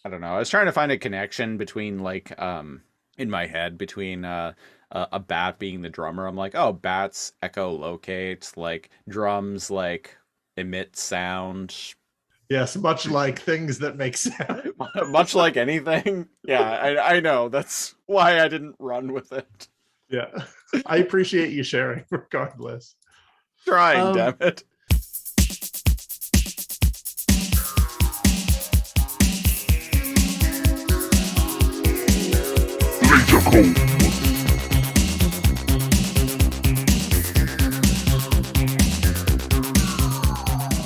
I don't know. I was trying to find a connection between like in my head between a bat being the drummer. I'm like, oh, bats echolocate, like drums like emit sound. Yes, much like things that make sense. Much like anything. Yeah, I know. That's why I didn't run with it. Yeah. I appreciate you sharing regardless. Trying, damn Um, it.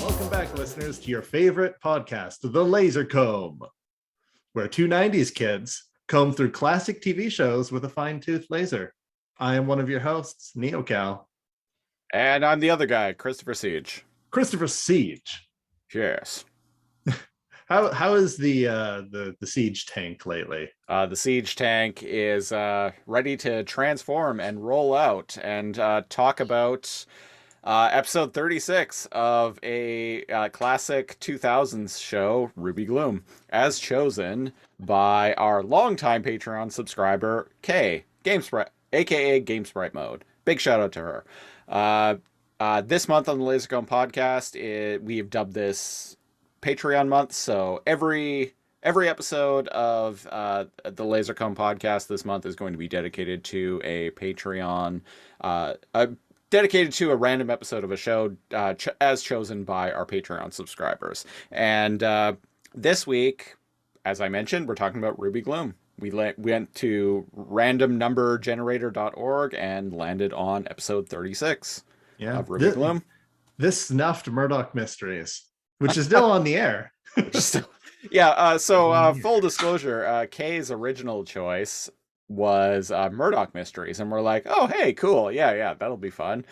Welcome back, listeners, to your favorite podcast, The Laser Comb, where two 90s kids comb through classic TV shows with a fine-tooth laser. I am one of your hosts, NeoCal. And I'm the other guy, Christopher Siege. Christopher Siege. Yes. How is the Siege tank lately? The siege tank is ready to transform and roll out and talk about episode 36 of a classic 2000s show, Ruby Gloom, as chosen by our longtime Patreon subscriber, Kay, GameSprite, aka GameSprite Mode. Big shout out to her. This month on the LaserComb podcast, we have dubbed this Patreon month, so every episode of the LaserComb podcast this month is going to be dedicated to a Patreon, dedicated to a random episode of a show as chosen by our Patreon subscribers. And this week, as I mentioned, we're talking about Ruby Gloom. We went to randomnumbergenerator.org and landed on episode 36 Yeah. of Ruby Gloom. This snuffed Murdoch Mysteries, which is still on the air. Yeah, so full disclosure, Kay's original choice was Murdoch Mysteries, and we're like, oh, hey, cool, yeah, that'll be fun.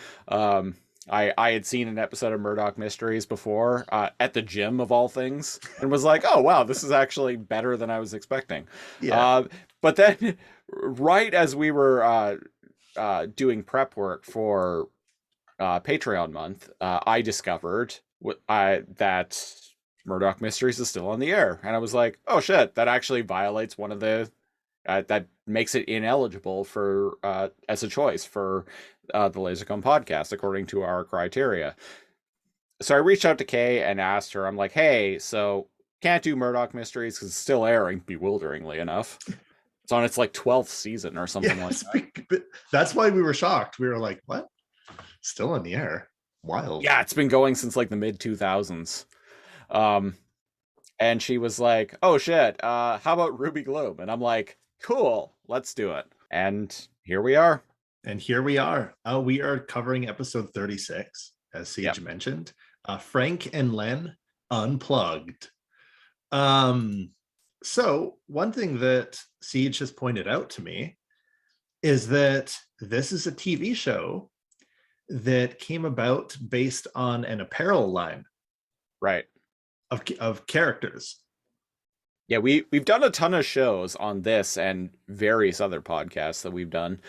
I had seen an episode of Murdoch Mysteries before at the gym of all things, and was like, oh wow, this is actually better than I was expecting. Yeah. But then, right as we were doing prep work for Patreon month, I discovered that Murdoch Mysteries is still on the air, and I was like, oh shit, that actually violates one of the that makes it ineligible for as a choice for the LaserComb podcast according to our criteria. So I reached out to Kay and asked her, I'm like, hey, so can't do Murdoch Mysteries because it's still airing, bewilderingly enough. It's on its like 12th season or something like that. That's why we were shocked. We were like, what? Still in the air? Wild. Yeah, it's been going since like the mid 2000s. And she was like, oh shit, how about Ruby Gloom? And I'm like, cool, let's do it. And here we are. And here we are. We are covering episode 36, as Siege mentioned. Frank and Len Unplugged. So one thing that Siege has pointed out to me is that this is a TV show that came about based on an apparel line. Right. Of characters. Yeah, we've done a ton of shows on this and various other podcasts that we've done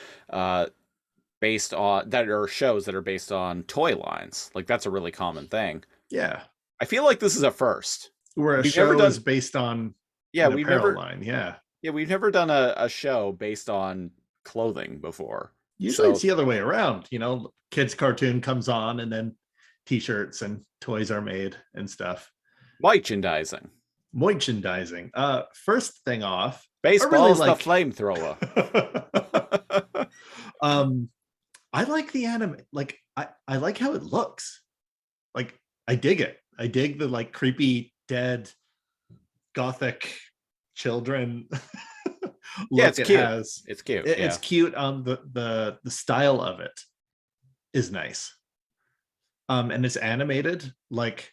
based on that are shows that are based on toy lines. Like that's a really common thing. Yeah. I feel like this is a first. Where a show is based on an apparel line. Yeah. Yeah, we've never done a show based on clothing before. Usually it's the other way around. You know, kids' cartoon comes on and then t-shirts and toys are made and stuff. Merchandising. First thing off, baseball's really the flamethrower. I like the anime. Like I like how it looks. Like I dig it. I dig the like creepy dead gothic children. Yeah, it's cute. It's cute. It's cute. The style of it is nice. And it's animated like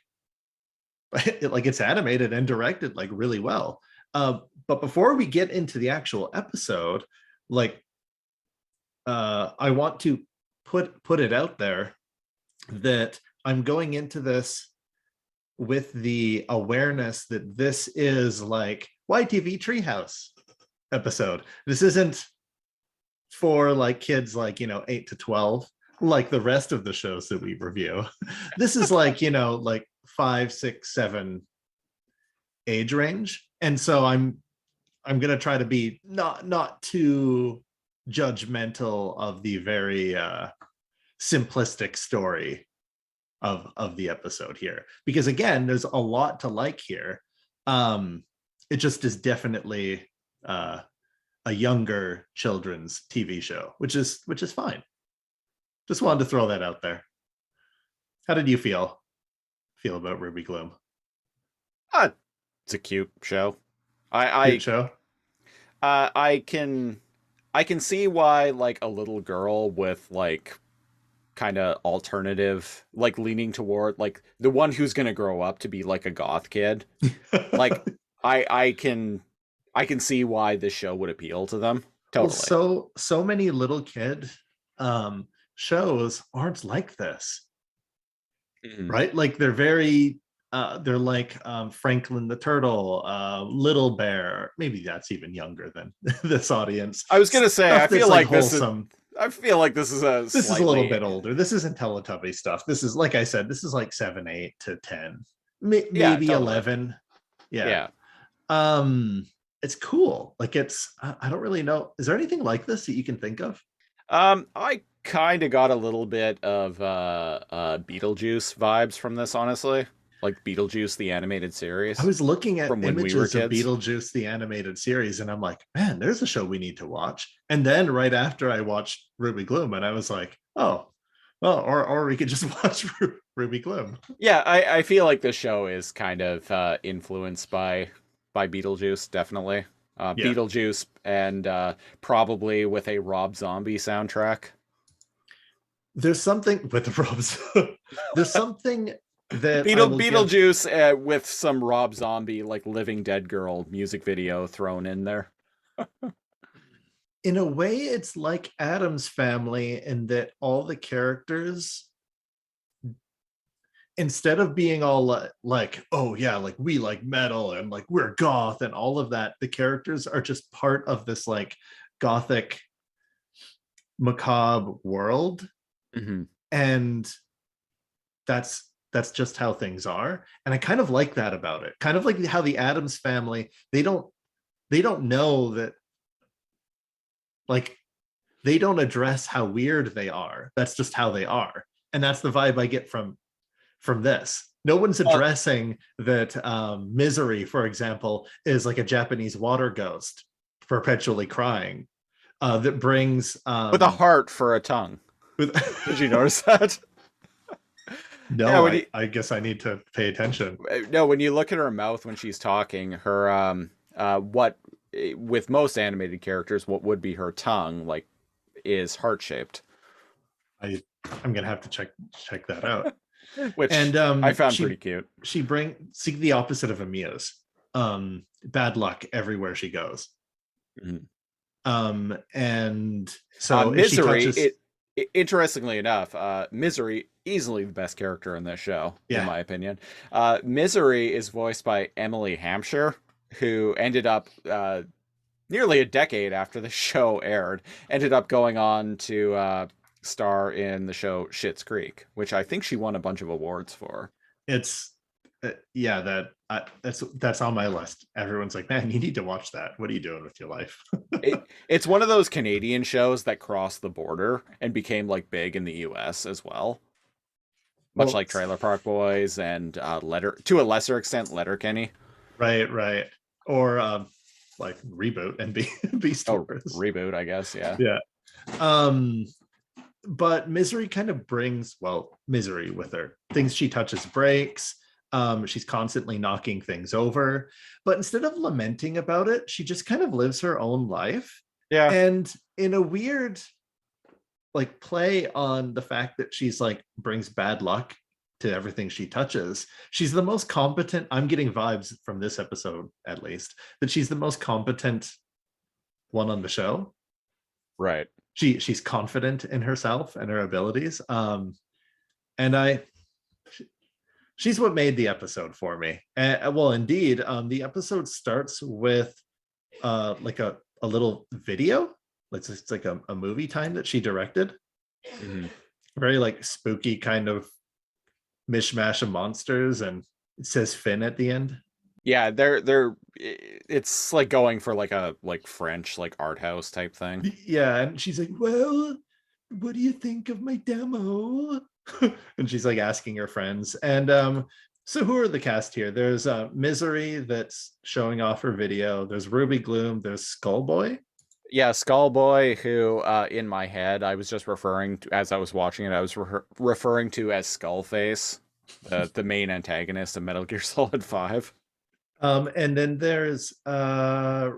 it's animated and directed like really well. But before we get into the actual episode, like I want to put it out there that I'm going into this with the awareness that this is like YTV Treehouse episode. This isn't for like kids like 8 to 12 like the rest of the shows that we review. This is like like 5, 6, 7, age range, and so I'm gonna try to be not too judgmental of the very simplistic story of the episode here, because again, there's a lot to like here. It just is definitely a younger children's TV show, which is fine. Just wanted to throw that out there. How did you feel about Ruby Gloom? It's a cute show. Cute show. I can see why like a little girl with like kind of alternative, like leaning toward like the one who's gonna grow up to be like a goth kid. Like I can see why this show would appeal to them. Well, Totally. so many little kid shows aren't like this, Mhm. right? Like they're very they're like Franklin the Turtle, Little Bear. Maybe that's even younger than this audience. I was gonna say, Stuff that's like wholesome. I feel like this is a This is a little slightly, bit older. This isn't Teletubby stuff. This is, like I said, this is like 7, 8 to 10, yeah, maybe totally. 11. Yeah. Yeah. It's cool. Like it's, I don't really know. Is there anything like this that you can think of? I kind of got a little bit of Beetlejuice vibes from this, honestly. Like Beetlejuice, the animated I series was looking at from when we were images of kids. Beetlejuice, the animated series, and I'm like, man, there's a show we need to watch. And then right after I watched Ruby Gloom, and I was like, oh, well, or we could just watch Ruby Gloom. Yeah, I feel like this show is kind of influenced by Beetlejuice, definitely. Yeah. Beetlejuice and probably with a Rob Zombie soundtrack. There's something with the Robs. There's something that I will give. Beetlejuice with some Rob Zombie like Living Dead Girl music video thrown in there. In a way, it's like Adam's Family in that all the characters, instead of being all like, oh yeah, like we like metal and like we're goth and all of that, the characters are just part of this like gothic macabre world, Hmm. and that's just how things are. And I kind of like that about it, kind of like how the Adams Family, they don't know that, like they don't address how weird they are. That's just how they are, and that's the vibe I get from this. No one's Uh, addressing that Misery, for example, is like a Japanese water ghost perpetually crying, that brings with a heart for a tongue. with Did you notice that? Yeah, no, I guess I need to pay attention. no, when you look at her mouth when she's talking, her what with most animated characters, what would be her tongue like is heart shaped, I I'm gonna have to check that out. which And I found pretty cute. she bring see the opposite of Amia's, bad luck everywhere she goes. Mhm. And so if she Misery, touches, interestingly enough, Misery easily the best character in this show, in yeah, my opinion. Misery is voiced by Emily Hampshire, who ended up nearly a decade after the show aired, ended up going on to star in the show Schitt's Creek, which I think she won a bunch of awards for. it's yeah, that's on my list. Everyone's like, man, you need to watch that. What are you doing with your life? It's one of those Canadian shows that crossed the border and became like big in the US as well, much Well, like Trailer Park Boys and Letter to a lesser extent Letterkenny. right, or like Reboot and Beast Oh, Wars. reboot, I guess. Yeah. Yeah. um but Misery kind of brings, well, misery with her. Things she touches breaks. She's constantly knocking things over, but instead of lamenting about it, she just kind of lives her own life. Yeah. And in a weird like play on the fact that she's like brings bad luck to everything she touches, she's the most competent. I'm getting vibes from this episode, at least, that she's the most competent one on the show. Right. She's confident in herself and her abilities. And she's what made the episode for me. Well, indeed, the episode starts with like a little video. It's like a movie time that she directed. Hmm. Very like spooky kind of mishmash of monsters, and it says Finn at the end. Yeah, it's like going for like a like French like art house type thing. Yeah, and she's like, "Well, what do you think of my demo?" And she's like asking her friends. And so who are the cast here? There's Misery that's showing off her video. There's Ruby Gloom. There's Skullboy. Yeah, Skullboy, who in my head I was just referring to as I was watching it, I was referring to as Skullface, the main antagonist of Metal Gear Solid 5. And then there's yeah,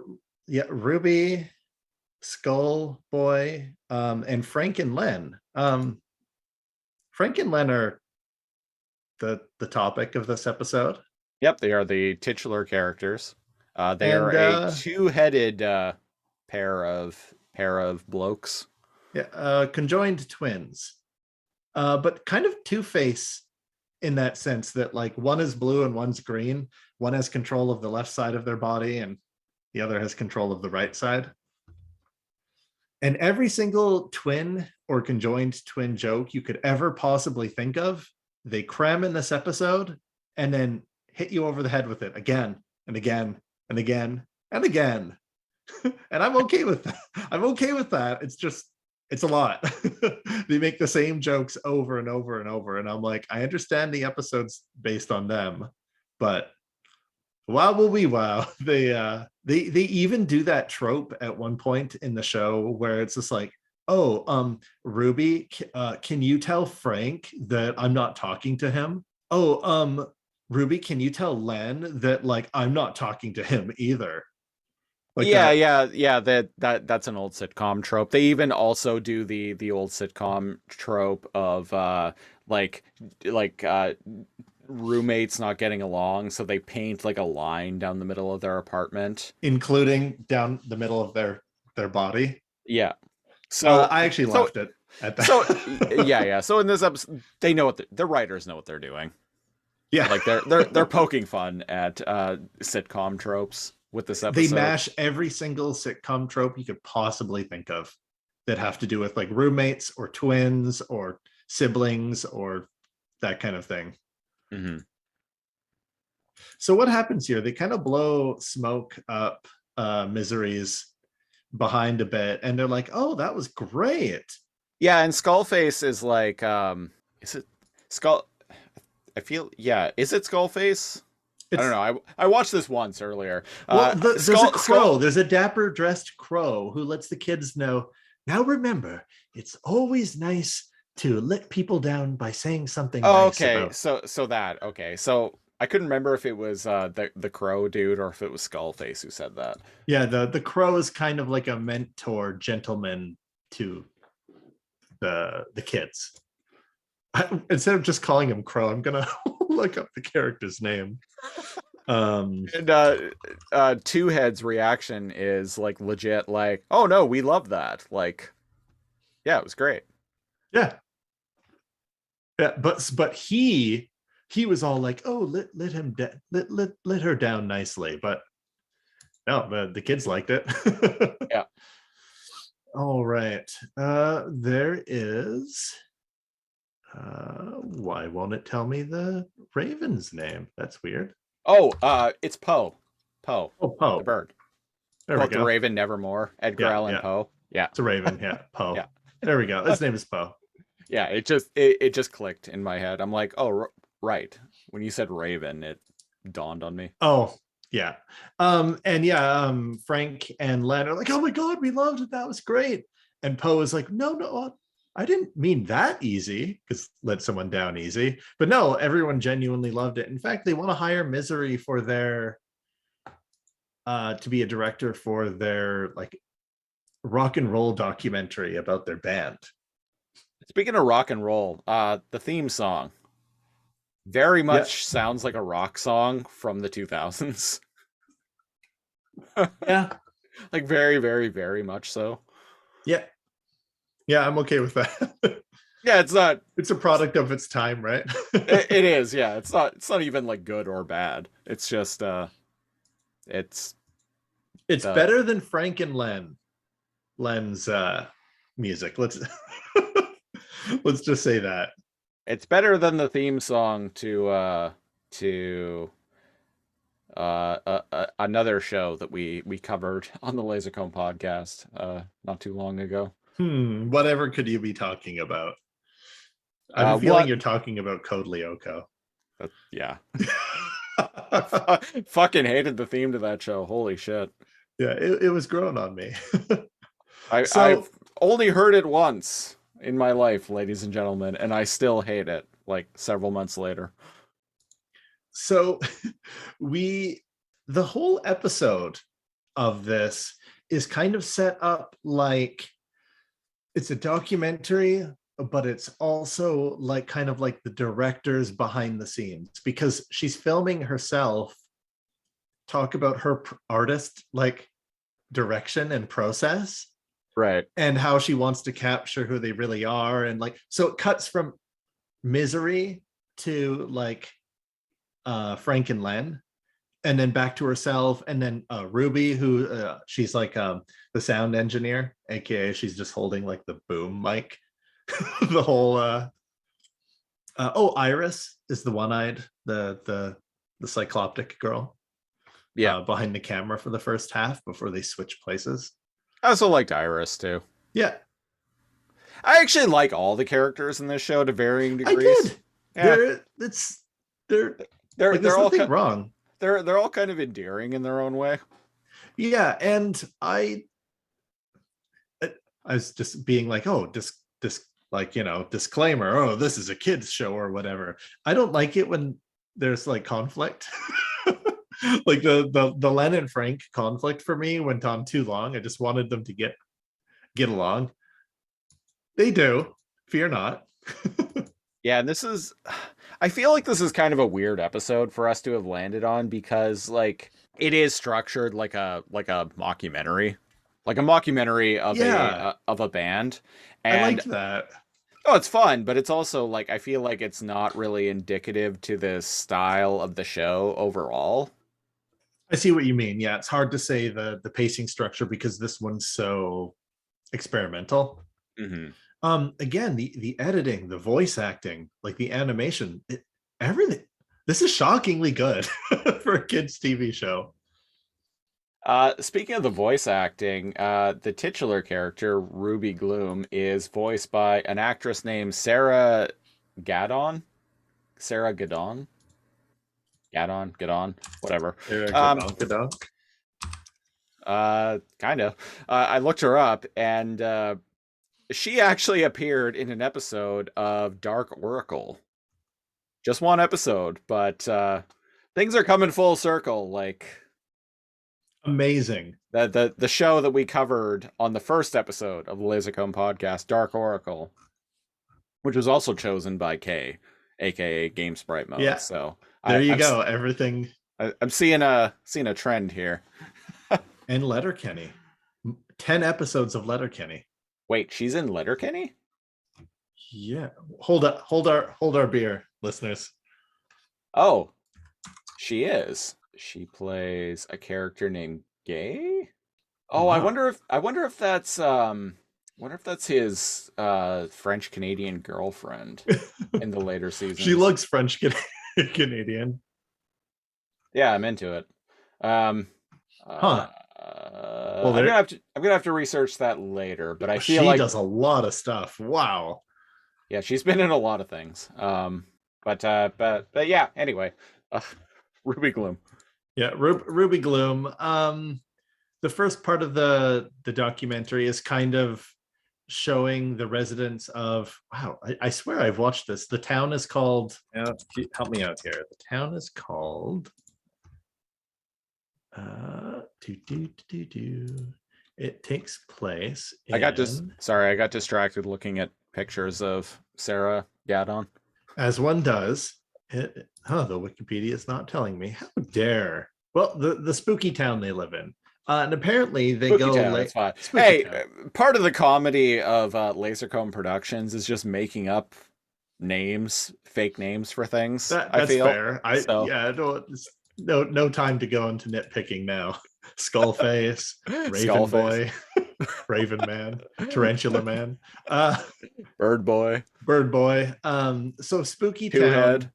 Ruby, Skullboy, and Frank and Len. Frank and Len are the topic of this episode. Yep, they are the titular characters. They are And a two-headed pair of blokes. yeah, conjoined twins. But kind of Two-Face in that sense that like one is blue and one's green. One has control of the left side of their body and the other has control of the right side. And every single twin or conjoined twin joke you could ever possibly think of, they cram in this episode and then hit you over the head with it again and again and again and again. And I'm okay with that. I'm okay with that. It's just, it's a lot. They make the same jokes over and over and over. And I'm like, I understand the episode's based on them, but wow, will we wow. They even do that trope at one point in the show where it's just like, oh, Ruby, can you tell Frank that I'm not talking to him? Oh, Ruby, can you tell Len that like I'm not talking to him either? Like Yeah, that. yeah. That's an old sitcom trope. They even also do the old sitcom trope of like like uh roommates not getting along, so they paint like a line down the middle of their apartment. Including down the middle of their body. Yeah. So I actually so left it at so that. yeah. So in this episode, they know what the writers know what they're doing. Yeah. Like they're poking fun at sitcom tropes with this They episode. mash every single sitcom trope you could possibly think of that have to do with like roommates or twins or siblings or that kind of thing. Hmm. So what happens here? They kind of blow smoke up Misery's behind a bit, and they're like, "Oh, that was great." Yeah, and Skullface is like, is it Skull? I feel, yeah, is it Skullface? I don't It's know. I watched this once earlier. well, there's a Skull. crow. There's a dapper dressed crow who lets the kids know. Now remember, it's always nice to let people down by saying something Oh, nice okay. about. So I couldn't remember if it was the crow dude or if it was Skullface who said that. Yeah, the crow is kind of like a mentor gentleman to the kids. Instead of just calling him Crow, I'm gonna look up the character's name. And Two Head's reaction is like legit, like, oh no, we love that. Like, yeah, it was great. Yeah, yeah, but he was all like, oh, let him let her down nicely, but no, the kids liked it. Yeah. All right, there is. Why won't it tell me the Raven's name? That's weird. Oh, it's Poe. Poe, Oh, the Poe. bird. There we Quote the go. Raven nevermore. Edgar Yeah, Allan yeah. Poe. Yeah. It's a Raven. Yeah, Poe. Yeah. There we go. His name is Poe. Yeah, it just clicked in my head. I'm like, oh, right. When you said Raven, it dawned on me. Oh, yeah. And yeah, Frank and Len are like, oh my God, we loved it. That was great. And Poe is like, no, no, I didn't mean that easy, because let someone down easy. But no, everyone genuinely loved it. In fact, they want to hire Misery for their to be a director for their like rock and roll documentary about their band. Speaking of rock and roll, the theme song very Yeah, much sounds like a rock song from the 2000s. yeah, Like very, very, very much so. yeah, yeah. I'm okay with that. Yeah, it's not. It's a product of its time, right? It is. Yeah, it's not. It's not even like good or bad. It's just. It's It's the. better than Frank and Len's music. Let's let's just say that. It's better than the theme song to another show that we covered on the LaserComb podcast not too long ago. Whatever could you be talking about? I have a feeling What? you're talking about Code Lyoko. Yeah. Fucking hated the theme to that show. Holy shit. Yeah, it was growing on me. I've So only heard it once in my life, ladies and gentlemen, and I still hate it, like several months later. so we the whole episode of this is kind of set up like it's a documentary, but it's also like kind of like the director's behind the scenes, because she's filming herself talk about her artist like direction and process, Right. and how she wants to capture who they really are. And like, so it cuts from Misery to like Frank and Len, and then back to herself, and then Ruby, who she's like the sound engineer, aka she's just holding like the boom mic the whole oh, Iris is the one-eyed, the cycloptic girl, Yeah. behind the camera for the first half before they switch places. I also liked Iris too. Yeah, I actually like all the characters in this show to varying I degrees. did. Yeah. They're They're like, there's they're all nothing wrong. they're all kind of endearing in their own way. Yeah, and I was just being like, oh, like, you know, disclaimer, oh, this is a kids show or whatever. I don't like it when there's like conflict. Like the Len and Frank conflict for me went on too long. I just wanted them to get along. They do. Fear not. Yeah, and this is I feel like this is kind of a weird episode for us to have landed on because like it is structured like a mockumentary. Like a mockumentary Yeah, of a band. I And liked that. oh, it's fun, but it's also like I feel like it's not really indicative to the style of the show overall. I see what you mean. Yeah, it's hard to say the pacing structure because this one's so experimental. Hmm. Again, the editing, the voice acting, like the animation, everything. This is shockingly good for a kids TV show. Speaking of the voice acting, the titular character, Ruby Gloom, is voiced by an actress named Sarah Gadon. Sarah Gadon? Gadon, whatever. Um, kind of. I looked her up, and she actually appeared in an episode of Dark Oracle. Just one episode, but things are coming full circle. Like Amazing. the show that we covered on the first episode of the LaserComb podcast, Dark Oracle, which was also chosen by Kay, aka Game Sprite Mode. Yeah, So there you go. Everything. I'm seeing a trend here. And Letterkenny, 10 episodes of Letterkenny. Wait, she's in Letterkenny? Yeah, hold our beer, listeners. Oh, she is. She plays a character named Gay. Oh, Wow. I wonder if that's his French Canadian girlfriend in the later seasons. She looks French Canadian. Yeah, I'm into it. Huh. Well, I'm gonna have to research that later, but I feel she like does a lot of stuff. Wow. yeah, she's been in a lot of things. But yeah, anyway, Ruby Gloom. Yeah, Ruby Gloom. The first part of the documentary is kind of showing the residents of, wow, I swear I've watched this. The town is called, help me out here. The town is called it takes place in, I got distracted looking at pictures of Sarah Gadon. as one does. The Wikipedia is not telling me. How dare. Well, the spooky town they live in. And apparently they Spooky go Town, late. that's fine. Hey, part of the comedy of LaserComb Productions is just making up names, fake names for things. That's feel fair. so. Yeah, no time to go into nitpicking now. Skullface, Raven Boy, Raven Man, Tarantula Man, Bird Boy, So spooky Two town.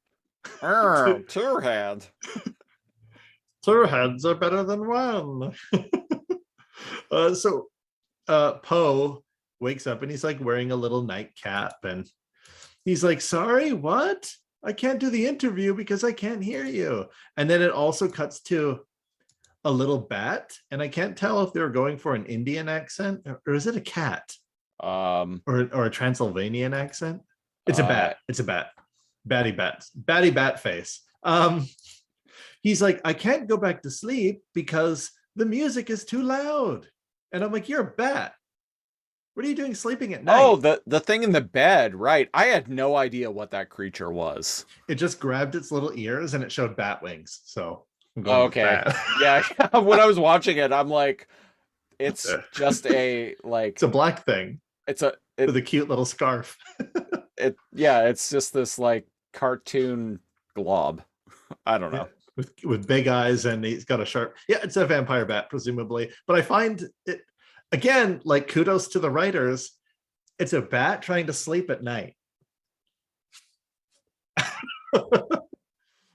Head, Two Head. Two heads are better than one. So Poe wakes up and he's like wearing a little nightcap and he's like, sorry, what? I can't do the interview because I can't hear you. And then it also cuts to a little bat, and I can't tell if they're going for an Indian accent or is it a cat or a Transylvanian accent. It's a bat. It's a bat. Batty bat face. He's like, I can't go back to sleep because the music is too loud. And I'm like, you're a bat. What are you doing sleeping at night? Oh, the thing in the bed, right. I had no idea what that creature was. It just grabbed its little ears and it showed bat wings. So I'm going with Okay. that. Yeah, when I was watching it, I'm like, it's just a like It's a black thing with a cute little scarf. it's just this like cartoon glob. I don't know. Yeah, with big eyes, and he's got a sharp. Yeah, it's a vampire bat, presumably. But I find it again, like, kudos to the writers. It's a bat trying to sleep at night.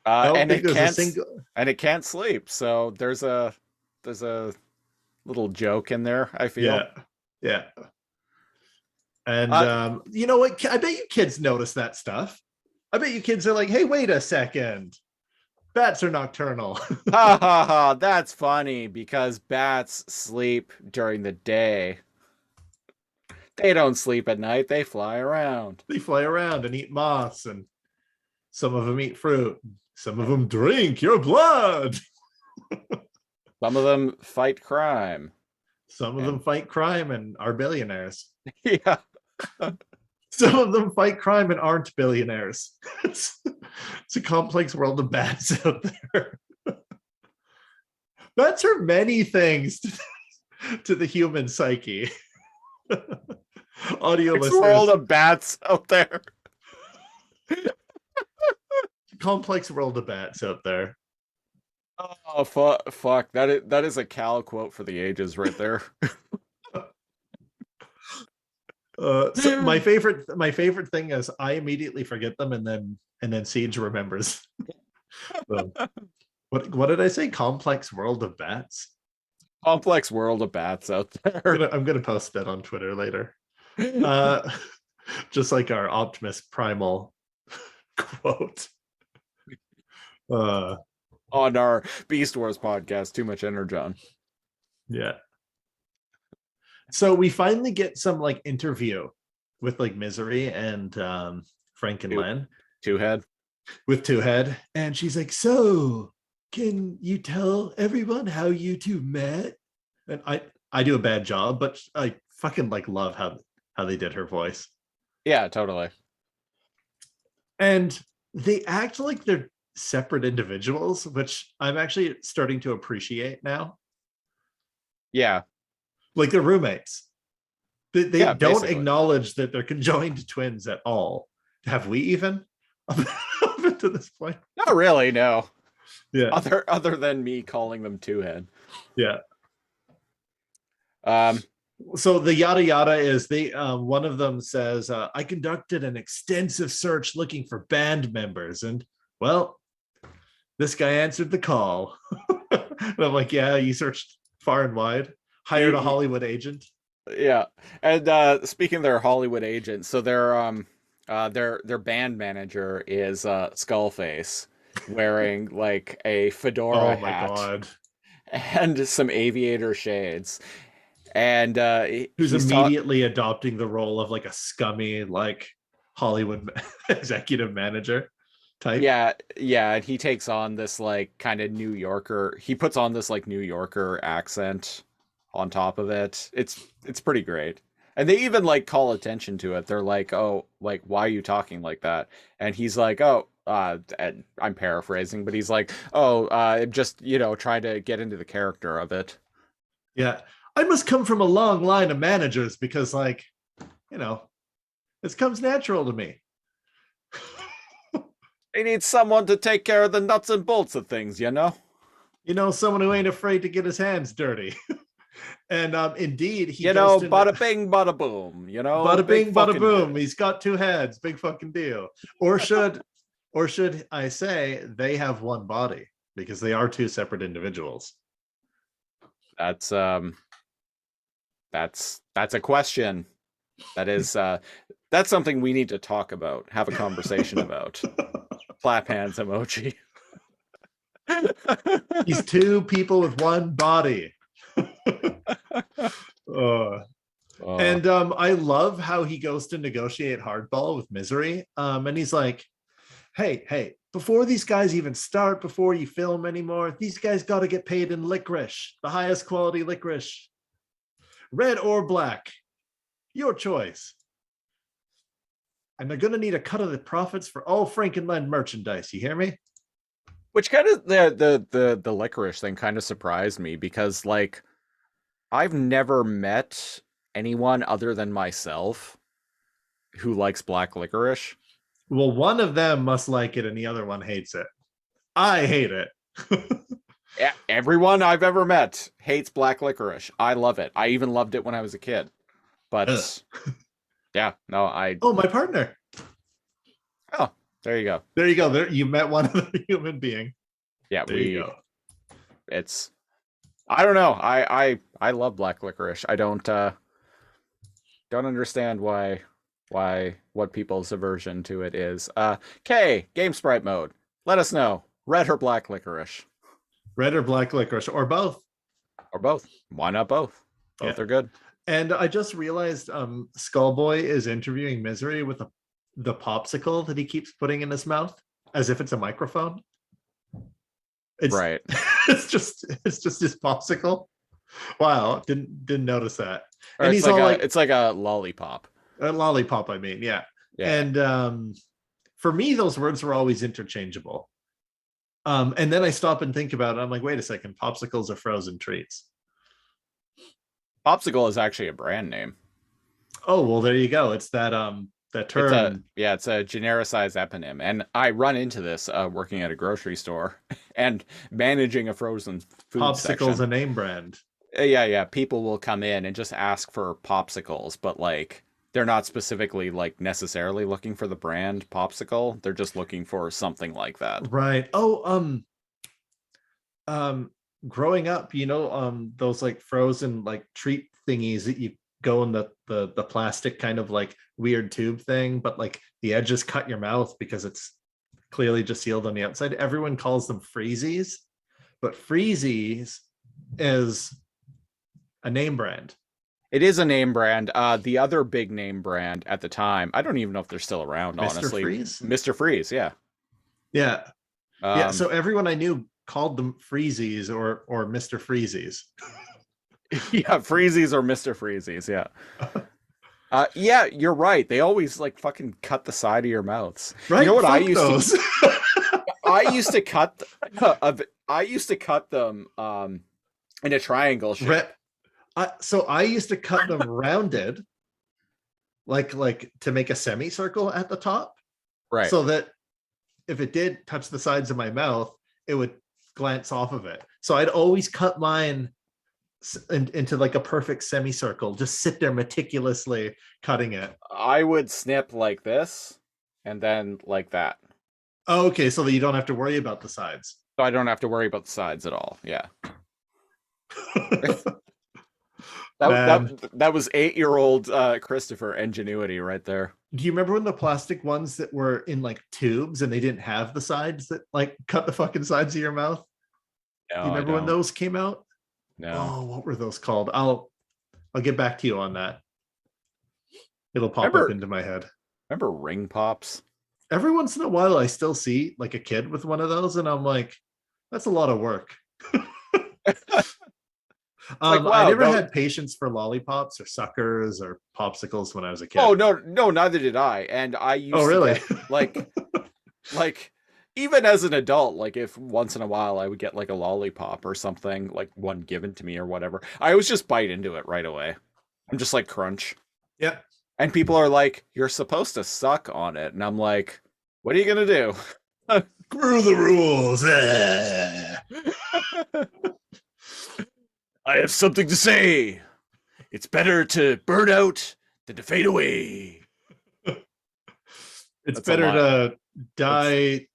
And it can't sleep. So there's a little joke in there, I feel. Yeah. And you know what? I bet you kids notice that stuff. I bet you kids are like, hey, wait a second. Bats are nocturnal. Ha ha ha, that's funny because bats sleep during the day. They don't sleep at night, they fly around. They fly around and eat moths, and some of them eat fruit. Some of them drink your blood. Some of them fight crime. Some of them fight crime and are billionaires. Yeah. Some of them fight crime and aren't billionaires. It's a complex world of bats out there. Bats are many things to the human psyche. Audio listeners. World of bats out there. Complex world of bats out there. Oh fuck! That is a Cal quote for the ages right there. So my favorite thing is I immediately forget them, and then Siege remembers. So, what did I say? Complex world of bats. Complex world of bats out there. I'm gonna post that on Twitter later. Just like our Optimus Primal quote. On our Beast Wars podcast, Too Much Energon. Yeah. So we finally get some like interview with like Misery and Frank and Len. Two-Head. With Two-Head. And she's like, so can you tell everyone how you two met? And I do a bad job, but I fucking like love how they did her voice. Yeah, totally. And they act like they're separate individuals, which I'm actually starting to appreciate now. Yeah. Like they're roommates. They don't basically acknowledge that they're conjoined twins at all. Have we even up to this point? Not really, no. Yeah. Other than me calling them Two-Head. Yeah. Um So the yada yada is one of them says, I conducted an extensive search looking for band members, and well, this guy answered the call. And I'm like, yeah, you searched far and wide, hired a Hollywood agent. Yeah. And speaking of their Hollywood agent, so their band manager is Skullface, wearing like a fedora hat. God. And some aviator shades. And who's immediately adopting the role of like a scummy like Hollywood executive manager type. Yeah, and he takes on this like kind of New Yorker. He puts on this like New Yorker accent on top of it. It's pretty great. And they even like call attention to it. They're like, "Oh, like why are you talking like that?" And he's like, "Oh, and I'm paraphrasing, but he's like, "Oh, just, trying to get into the character of it." Yeah. I must come from a long line of managers because, like, this comes natural to me. They need someone to take care of the nuts and bolts of things, someone who ain't afraid to get his hands dirty. And indeed, he bada bing, bada boom, bada bing, bada boom. He's got two heads, big fucking deal. Or should I say they have one body? because they are two separate individuals. That's a question. That is that's something we need to talk about, have a conversation about. Clap hands emoji. He's two people with one body. And I love how he goes to negotiate hardball with Misery. And he's like, hey, before these guys even start, before you film anymore, these guys got to get paid in licorice, the highest quality licorice. Red or black, your choice. And they're going to need a cut of the profits for all Frankenland merchandise. You hear me? Which kind of the licorice thing kind of surprised me, because like I've never met anyone other than myself who likes black licorice. Well, one of them must like it and the other one hates it. I hate it. Everyone I've ever met hates black licorice. I love it. I even loved it when I was a kid. But yeah, no, Oh, my partner. Oh, there you go. There you go. There you met one other human being. Yeah, there you go. It's I don't know. I love black licorice. I don't understand why what people's aversion to it is. Kay, game sprite mode. Let us know. Red or black licorice? Red or black licorice, or both. Or both. Why not both? Both are good. And I just realized Skullboy is interviewing Misery with the popsicle that he keeps putting in his mouth as if it's a microphone. It's, right. it's just his popsicle. Wow, didn't notice that. Or and he's like all like, it's like a lollipop. A lollipop, I mean, yeah. And for me, those words were always interchangeable. And then I stop and think about it. I'm like, wait a second, popsicles are frozen treats. Popsicle is actually a brand name. Oh, well, there you go. It's that term. It's a genericized eponym. And I run into this working at a grocery store and managing a frozen food Popsicle's section. A name brand. Yeah. People will come in and just ask for popsicles, but like they're not specifically like necessarily looking for the brand popsicle. They're just looking for something like that. Right. Oh, growing up, those like frozen like treat thingies that you go in the plastic kind of like weird tube thing, but like the edges cut your mouth because it's clearly just sealed on the outside. Everyone calls them freezies, but freezies is a name brand. It is a name brand. The other big name brand at the time, I don't even know if they're still around, honestly. Mr. Freeze, yeah. Yeah. So everyone I knew called them freezies or Mr. Freezies. Yeah, freezies or Mr. Freezies, yeah. Yeah, you're right. They always like fucking cut the side of your mouths. Right? You know what? I used to cut them in a triangle shape. So I used to cut them rounded, like to make a semicircle at the top, right? So that if it did touch the sides of my mouth, it would glance off of it. So I'd always cut mine into like a perfect semicircle, just sit there meticulously cutting it. I would snip like this and then like that. Oh, okay, so that you don't have to worry about the sides. So I don't have to worry about the sides at all. Yeah. That was 8-year-old Christopher ingenuity right there. Do you remember when the plastic ones that were in like tubes and they didn't have the sides that like cut the fucking sides of your mouth? No, do you remember when those came out? No. Oh, what were those called? I'll get back to you on that. It'll pop up into my head. Remember ring pops? Every once in a while I still see like a kid with one of those and I'm like, that's a lot of work. Like, wow, I never had patience for lollipops or suckers or popsicles when I was a kid. Oh no, neither did I. And I used to get, like even as an adult, like if once in a while I would get like a lollipop or something, like one given to me or whatever, I always just bite into it right away. I'm just like crunch. Yeah. And people are like, you're supposed to suck on it. And I'm like, what are you gonna do? Screw the rules. I have something to say. It's better to burn out than to fade away. It's better to die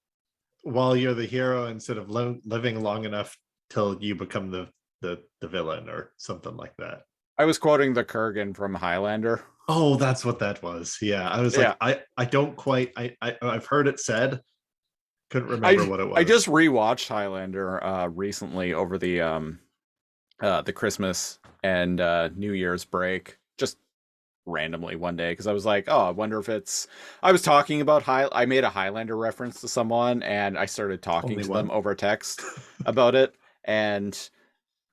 while you're the hero instead of living long enough till you become the villain or something like that. I was quoting the Kurgan from Highlander. Oh, that's what that was. Yeah, I was Yeah, like, I don't quite. I've heard it said, couldn't remember I what it I just was. rewatched Highlander recently over the Christmas and New Year's break, just randomly one day because I was like, oh, I wonder if it's. I was talking about I made a Highlander reference to someone, and I started talking Only to them one. over text about it, and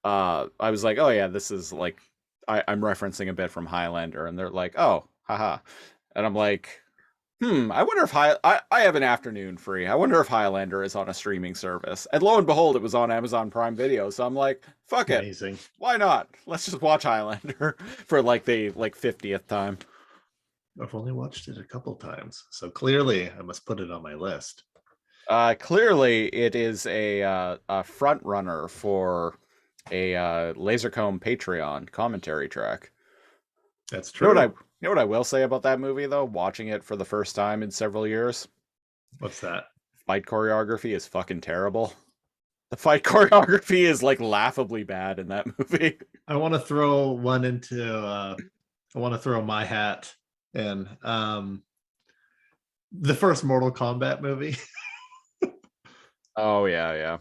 I was like, oh yeah, this is like I'm referencing a bit from Highlander, and they're like, oh, haha, and I'm like, I wonder if I have an afternoon free. I wonder if Highlander is on a streaming service. And lo and behold, it was on Amazon Prime Video. So I'm like, fuck it. Amazing. Why not? Let's just watch Highlander for like the 50th time. I've only watched it a couple times, so clearly I must put it on my list. Clearly, it is a front runner for a Lasercomb Patreon commentary track. That's You know what I true. you know what I will say about that movie though? Watching it for the first time in several years, What's that? fight choreography is fucking terrible. The fight choreography is like laughably bad in that movie. I want to throw one into. I want to throw my hat in. The first Mortal Kombat movie. Oh yeah, yeah.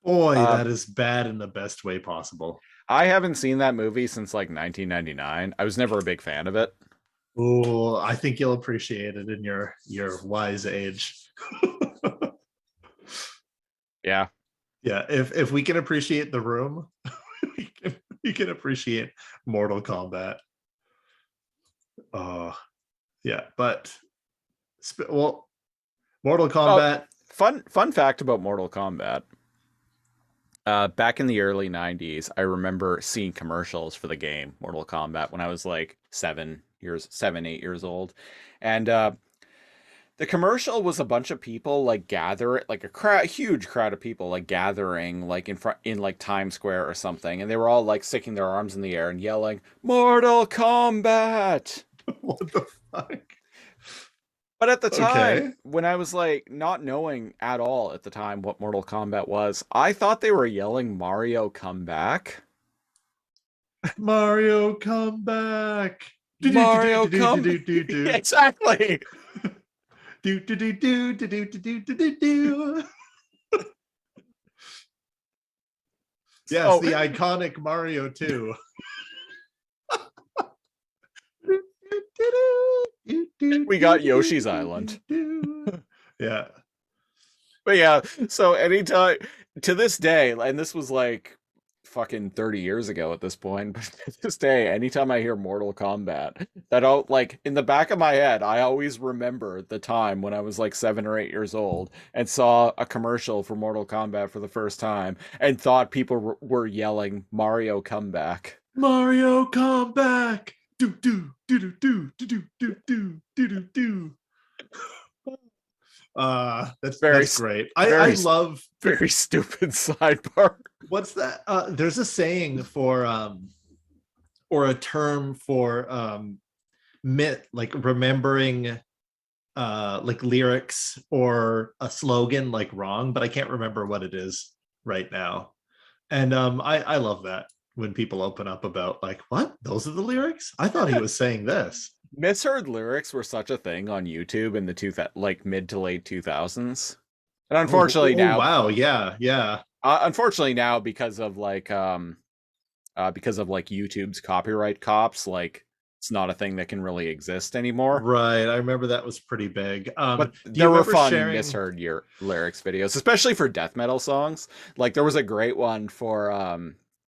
Boy, Uh, that is bad in the best way possible. I haven't seen that movie since like 1999. I was never a big fan of it. Oh, I think you'll appreciate it in your wise age. Yeah. Yeah, if we can appreciate The Room, we can appreciate Mortal Kombat. Oh, yeah, but well, Mortal Oh, Kombat. fun fact about Mortal Kombat. Back in the early 90s, I remember seeing commercials for the game Mortal Kombat when I was like 8 years old. And the commercial was a bunch of people like like a crowd, huge crowd of people like gathering like in front in like Times Square or something, and they were all like sticking their arms in the air and yelling "Mortal Kombat." What the fuck? But at the time, Okay, when I was like not knowing at all at the time what Mortal Kombat was, I thought they were yelling "Mario, come back." Mario, come back. Do do do do Mario, do do come. do do do. Exactly. Do do do do do do do do do do. Yes, So the iconic Mario 2. we got Yoshi's Island. Yeah. But yeah, so anytime to this day, and this was like fucking 30 years ago at this point, but to this day, anytime I hear Mortal Kombat, that all like in the back of my head, I always remember the time when I was like 7 or 8 years old and saw a commercial for Mortal Kombat for the first time and thought people were yelling Mario comeback. Mario, come back. Do do do do do do do do do do do. Very, That's great. I very, love. very stupid sidebar. What's that? There's a saying for or a term for myth, like remembering like lyrics or a slogan like wrong, but I can't remember what it is right now. And I love that when people open up about like, what? Those are the lyrics? I thought he was saying this. Misheard lyrics were such a thing on YouTube in the like mid to late 2000s. And unfortunately Oh now wow, yeah, yeah. unfortunately now because of like YouTube's copyright cops, like it's not a thing that can really exist anymore. Right. I remember that was pretty big. But Do you there were remember fun sharing? misheard your lyrics videos, especially for death metal songs. Like there was a great one for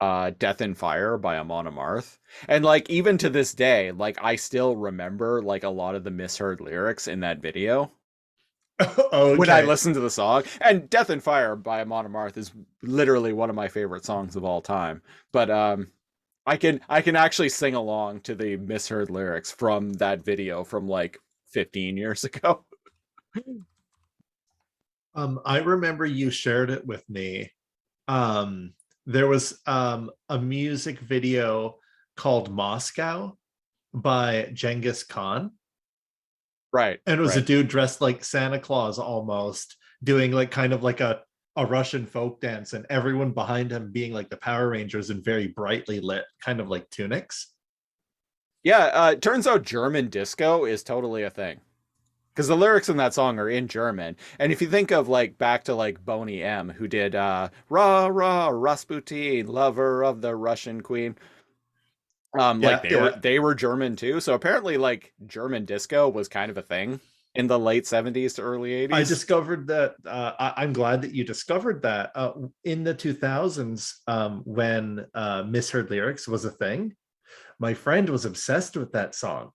Death and Fire by Amon Amarth. And like even to this day, like I still remember like a lot of the misheard lyrics in that video when I Okay. listen to the song. And Death and Fire by Amon Amarth is literally one of my favorite songs of all time. But I can actually sing along to the misheard lyrics from that video from like 15 years ago. I remember you shared it with me. There was a music video called Moscow by Genghis Khan. Right, And it was a right. dude dressed like Santa Claus almost. doing like kind of like a Russian folk dance, and everyone behind him being like the Power Rangers in very brightly lit, kind of like tunics. Yeah, it turns out German disco is totally a thing. Because the lyrics in that song are in German. And if you think of like back to like Boney M, who did Rah Rah Rasputin, lover of the Russian queen. Like Yeah, yeah. they were German too. So apparently like German disco was kind of a thing in the late 70s to early I 80s. discovered that. I'm glad that you discovered that in the 2000s, when Misheard Lyrics was a thing. My friend was obsessed with that song,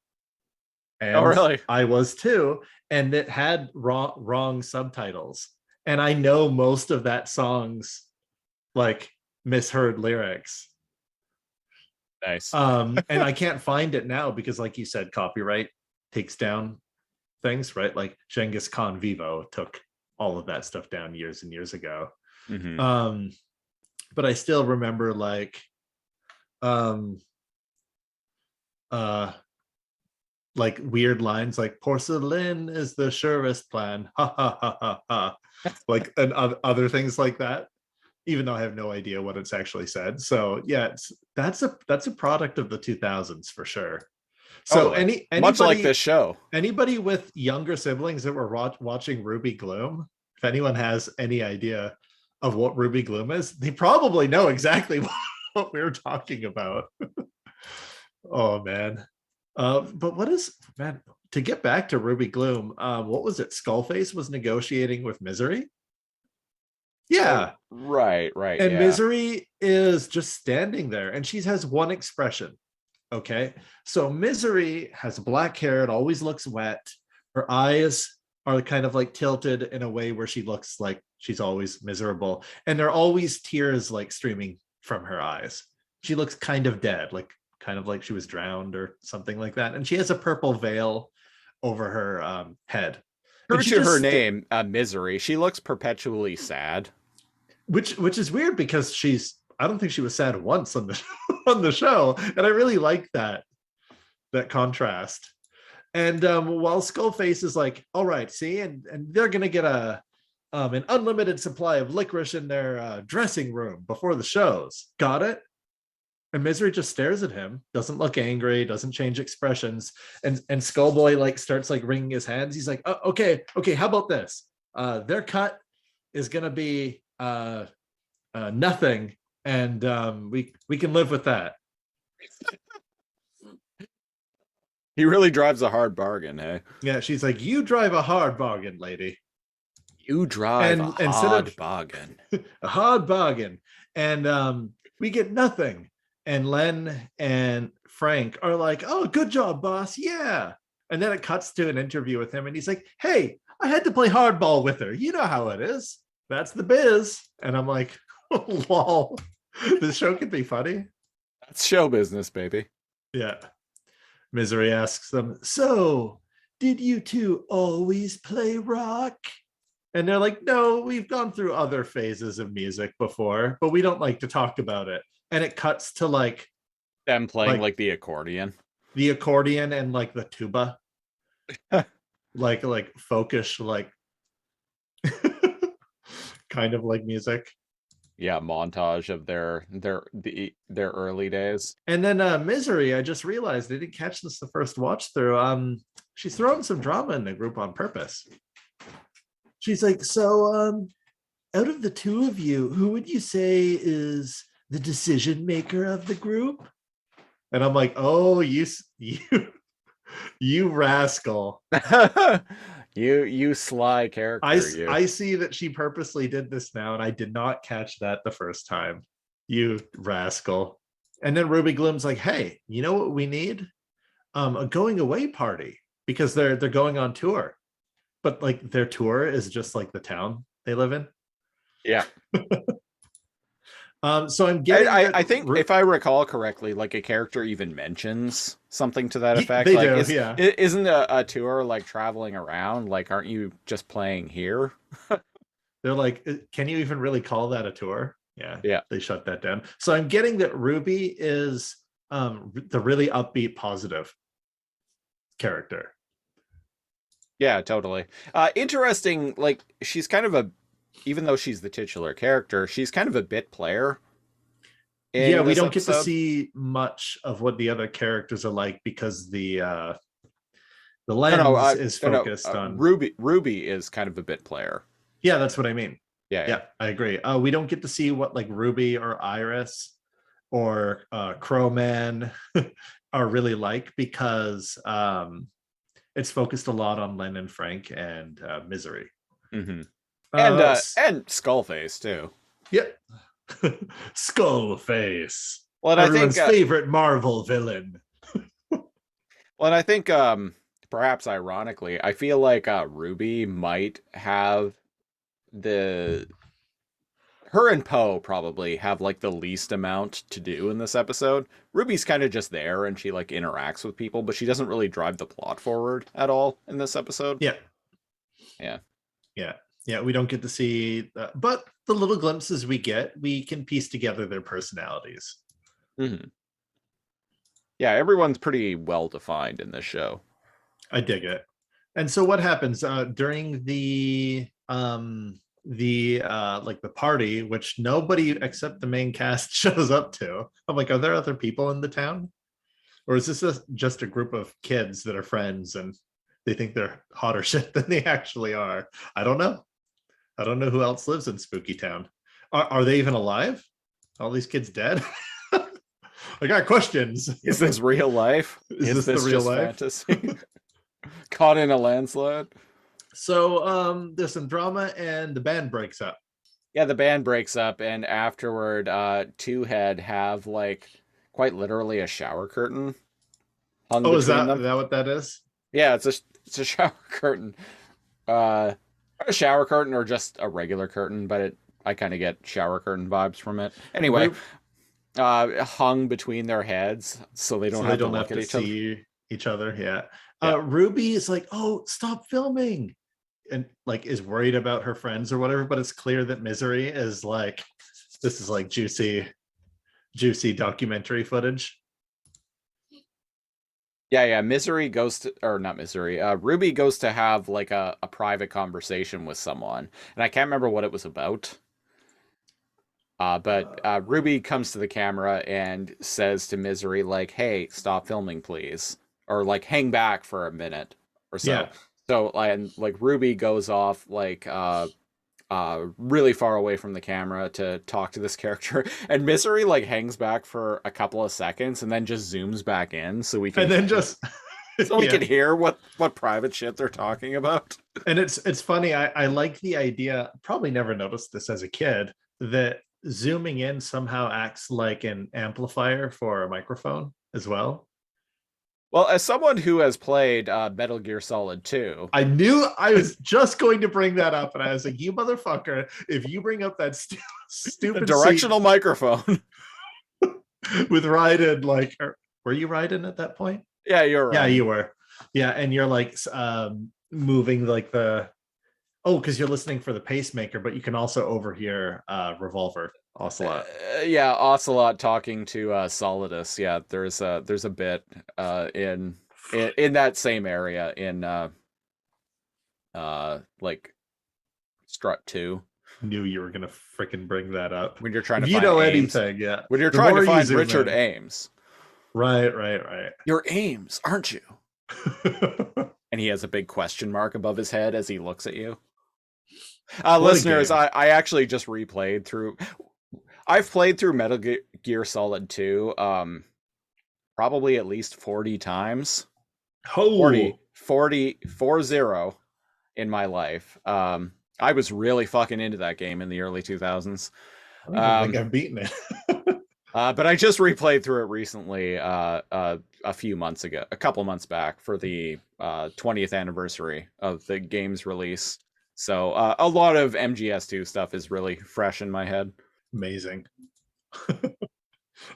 Oh and really? I was too. And it had wrong subtitles, and I know most of that song's like misheard lyrics. Nice. And I can't find it now because, like you said, copyright takes down things, right? Like Genghis Khan Vivo took all of that stuff down years and years ago. Hmm. Um, but I still remember um uh like weird lines like porcelain is the surest plan. Ha ha ha ha ha. Like, and other things like that, even though I have no idea what it's actually said. So yeah, that's a product of the 2000s for sure. So Totally. Much like this show. anybody with younger siblings that were watching Ruby Gloom, if anyone has any idea of what Ruby Gloom is, they probably know exactly what we were talking about. Oh man. But what is, man, to get back to Ruby Gloom, what was it? Skullface was negotiating with Misery. Oh, Yeah. right, And yeah. Misery is just standing there and she has one expression. Okay. So Misery has black hair. It always looks wet. Her eyes are kind of like tilted in a way where she looks like she's always miserable. And there are always tears like streaming from her eyes. She looks kind of dead, like kind of like she was drowned or something like that. And she has a purple veil over her head. And True she to her just, name, Misery, she looks perpetually sad. which is weird because she's, I don't think she was sad once on the on the show. And I really like that contrast. And while Skullface is like, all right, see, and they're gonna get an unlimited supply of licorice in their dressing room before the shows. Got it? And Misery just stares at him, doesn't look angry, doesn't change expressions, and Skullboy like starts like wringing his hands. He's like, oh, okay, how about this? Their cut is gonna be nothing, and we can live with that. He really drives a hard bargain, hey? Yeah, she's like, you drive a hard bargain, lady. You drive a And instead hard of bargain. a hard bargain, and we get nothing. And Len and Frank are like, oh, good job, boss. Yeah. And then it cuts to an interview with him, and he's like, hey, I had to play hardball with her. You know how it is. That's the biz. And I'm like, oh, lol. This show could be funny. That's show business, baby. Yeah. Misery asks them, so did you two always play rock? And they're like, no, we've gone through other phases of music before, but we don't like to talk about it. And it cuts to Them playing like like the accordion. the accordion and like the tuba, like folkish, like kind of like music. Yeah, montage of their early days. And then Misery, I just realized I didn't catch this the first watch through. She's throwing some drama in the group on purpose. She's like, so out of the two of you, who would you say is the decision maker of the group? And I'm like, oh, you rascal. You sly character, you. I see that she purposely did this now, and I did not catch that the first time. You rascal. And then Ruby Gloom's like, hey, you know what we need? A going away party, because they're going on tour. But like their tour is just like the town they live in. Yeah. So I'm getting I think if I recall correctly, like a character even mentions something to that effect. they Like, do, yeah. isn't a tour like traveling around? Like, aren't you just playing here? They're like, can you even really call that a tour? Yeah, Yeah. they shut that down. So I'm getting that Ruby is the really upbeat, positive character. Yeah, totally. Interesting. Like she's kind of a, even though she's the titular character, she's kind of a bit player Yeah, in we this don't get to episode. see much of what the other characters are like because the No, no, lens is no, no. focused on. Ruby is kind of a bit player. Yeah, that's what I mean. Yeah, yeah. Yeah, I agree. We don't get to see what like Ruby or Iris or Crowman are really like because it's focused a lot on Len and Frank and Misery. Hmm. Uh, And Skullface too. yeah, Skullface, Well, and I think, everyone's favorite Marvel villain. well, and I think, perhaps ironically, I feel like Ruby might have the her and Poe probably have like the least amount to do in this episode. Ruby's kind of just there and she like interacts with people, but she doesn't really drive the plot forward at all in this episode. Yeah, Yeah. yeah, yeah. We don't get to see, but the little glimpses we get, we can piece together their personalities. Hmm. Yeah, everyone's pretty well defined in this show. I dig it. And so what happens during like the party, which nobody except the main cast shows up to? I'm like, are there other people in the town? Or is this just a group of kids that are friends and they think they're hotter shit than they actually are? I don't know. I don't know who else lives in Spooky Town. Are they even alive? All these kids dead? I got questions. Is this real life? Is this the real just life? fantasy? Caught in a landslide? So there's some drama and the band breaks up. Yeah, the band breaks up, and afterward, Two Head have like quite literally a shower curtain hung Oh, is between that them. that what that is? Yeah, it's a shower curtain. Uh, a shower curtain or just a regular curtain, but I kind of get shower curtain vibes from it. Anyway, hung between their heads so they don't So they have to don't have look at to each other. see each other. Yeah. Yeah. Ruby is like, oh, stop filming. And like is worried about her friends or whatever, but it's clear that Misery is like, this is like juicy documentary footage. Yeah, yeah. Misery goes to, or not Misery. Ruby goes to have like a private conversation with someone, and I can't remember what it was about. But Ruby comes to the camera and says to Misery, like, "Hey, stop filming, please," or like, "Hang back for a minute or so." Yeah. So, and like Ruby goes off like really far away from the camera to talk to this character, and Misery like hangs back for a couple of seconds and then just zooms back in so we can And then just so we yeah. can hear what private shit they're talking about. And it's funny. I like the idea. Probably never noticed this as a kid that zooming in somehow acts like an amplifier for a microphone as well. Well, as someone who has played Metal Gear Solid 2, I knew I was just going to bring that up, and I was like, "You motherfucker! If you bring up that the stupid directional microphone. with Raiden, like, were you Raiden at that point? Yeah, you're right. Yeah, you were. Yeah, and you're like moving like because you're listening for the pacemaker, but you can also overhear Revolver Ocelot. Yeah, Ocelot talking to Solidus. Yeah, there's a bit in that same area in like Strut 2 Knew you were gonna freaking bring that up. when you're trying to If you find know Ames. anything, yeah. When you're The trying to more you find zoom Richard in. Ames. Right. You're Ames, aren't you? And he has a big question mark above his head as he looks at you. Listeners, I actually just replayed through. I've played through Metal Gear Solid 2 probably at least 40 times. Oh, 40 in my life. I was really fucking into that game in the early 2000s. I don't think I've beaten it. But I just replayed through it recently, a few months ago, a couple months back for the 20th anniversary of the game's release. So a lot of MGS2 stuff is really fresh in my head. Amazing.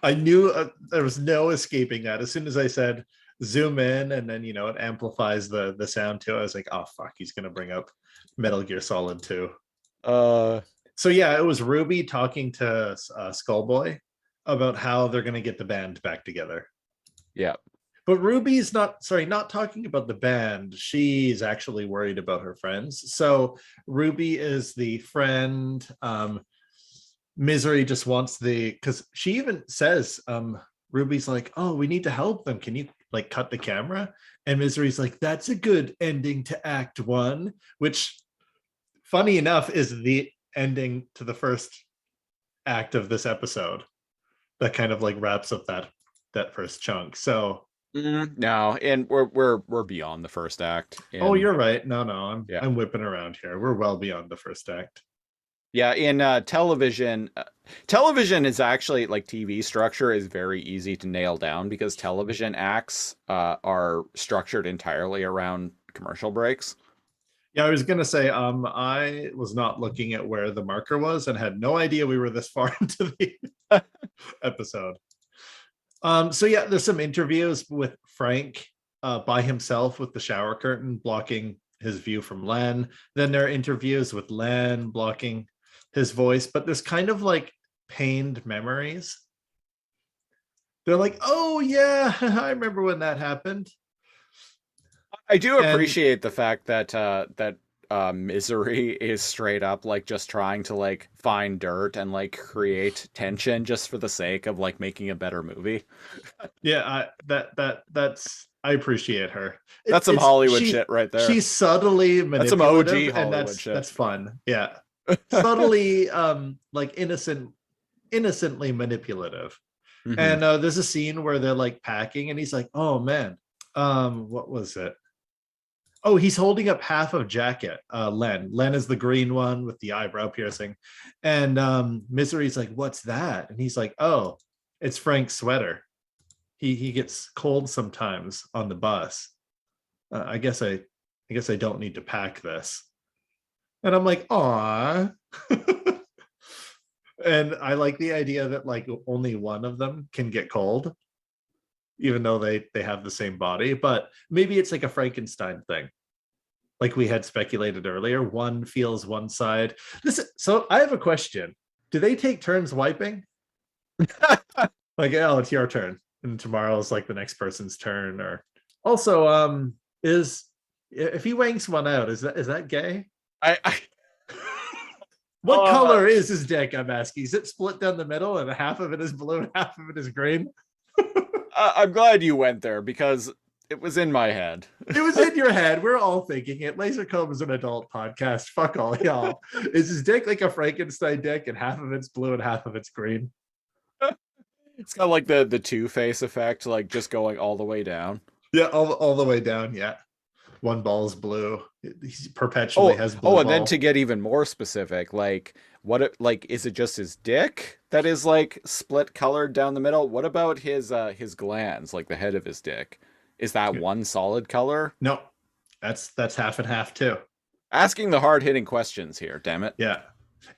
I knew there was no escaping that. As soon as I said zoom in and then it amplifies the sound too, I was like, oh fuck, he's gonna bring up Metal Gear Solid 2. So yeah, it was Ruby talking to Skullboy about how they're gonna get the band back together. Yeah. But Ruby's not talking about the band. She's actually worried about her friends. So Ruby is the friend. Misery just wants because she even says, Ruby's like, oh, we need to help them. Can you like cut the camera? And Misery's like, that's a good ending to act one, which funny enough is the ending to the first act of this episode that kind of like wraps up that first chunk. So No, and we're beyond the first act. oh, In you're right. No, Yeah, I'm whipping around here. We're well beyond the first act. yeah. In television, television is actually like TV structure is very easy to nail down because television acts are structured entirely around commercial breaks. Yeah, I was gonna say, I was not looking at where the marker was and had no idea we were this far into the episode. So yeah, there's some interviews with Frank by himself with the shower curtain blocking his view from Len. Then there are interviews with Len blocking his voice, but there's kind of like pained memories. They're like, oh yeah, I remember when that happened. I do And appreciate the fact that Misery is straight up like just trying to like find dirt and like create tension just for the sake of like making a better movie. yeah, that's I appreciate her. That's some It's Hollywood shit right there. she's subtly That's some OG manipulative, and Hollywood shit. that's fun. Yeah, subtly like innocently manipulative. Hmm. And there's a scene where they're like packing, and he's like, "Oh man, what was it? Oh, he's holding up half of jacket. Len is the green one with the eyebrow piercing, and Misery's like, "What's that?" And he's like, "Oh, it's Frank's sweater. He gets cold sometimes on the bus. I guess I don't need to pack this." And I'm like, "Aw." And I like the idea that like only one of them can get cold, even though they have the same body. But maybe it's like a Frankenstein thing, like we had speculated earlier. One feels one side. So I have a question. Do they take turns wiping? Like, oh, it's your turn, and tomorrow's like the next person's turn. Or also, is if he wanks one out, is that gay? I What uh, color is his dick? I'm asking. Is it split down the middle and half of it is blue and half of it is green? I'm glad you went there because it was in my head. It was in your head. We're all thinking it. Lasercomb is an adult podcast. Fuck all y'all. Is his dick like a Frankenstein dick and half of it's blue and half of it's green? It's got like the Two-Face effect, like just going all the way down. Yeah, all the way down. Yeah. One ball's blue. He perpetually Oh, has oh, blue and then ball. to get even more specific, like like is it just his dick that is like split colored down the middle? What about his glands, like the head of his dick? Is that one solid color? No, that's half and half too. Asking the hard-hitting questions here, damn it. Yeah.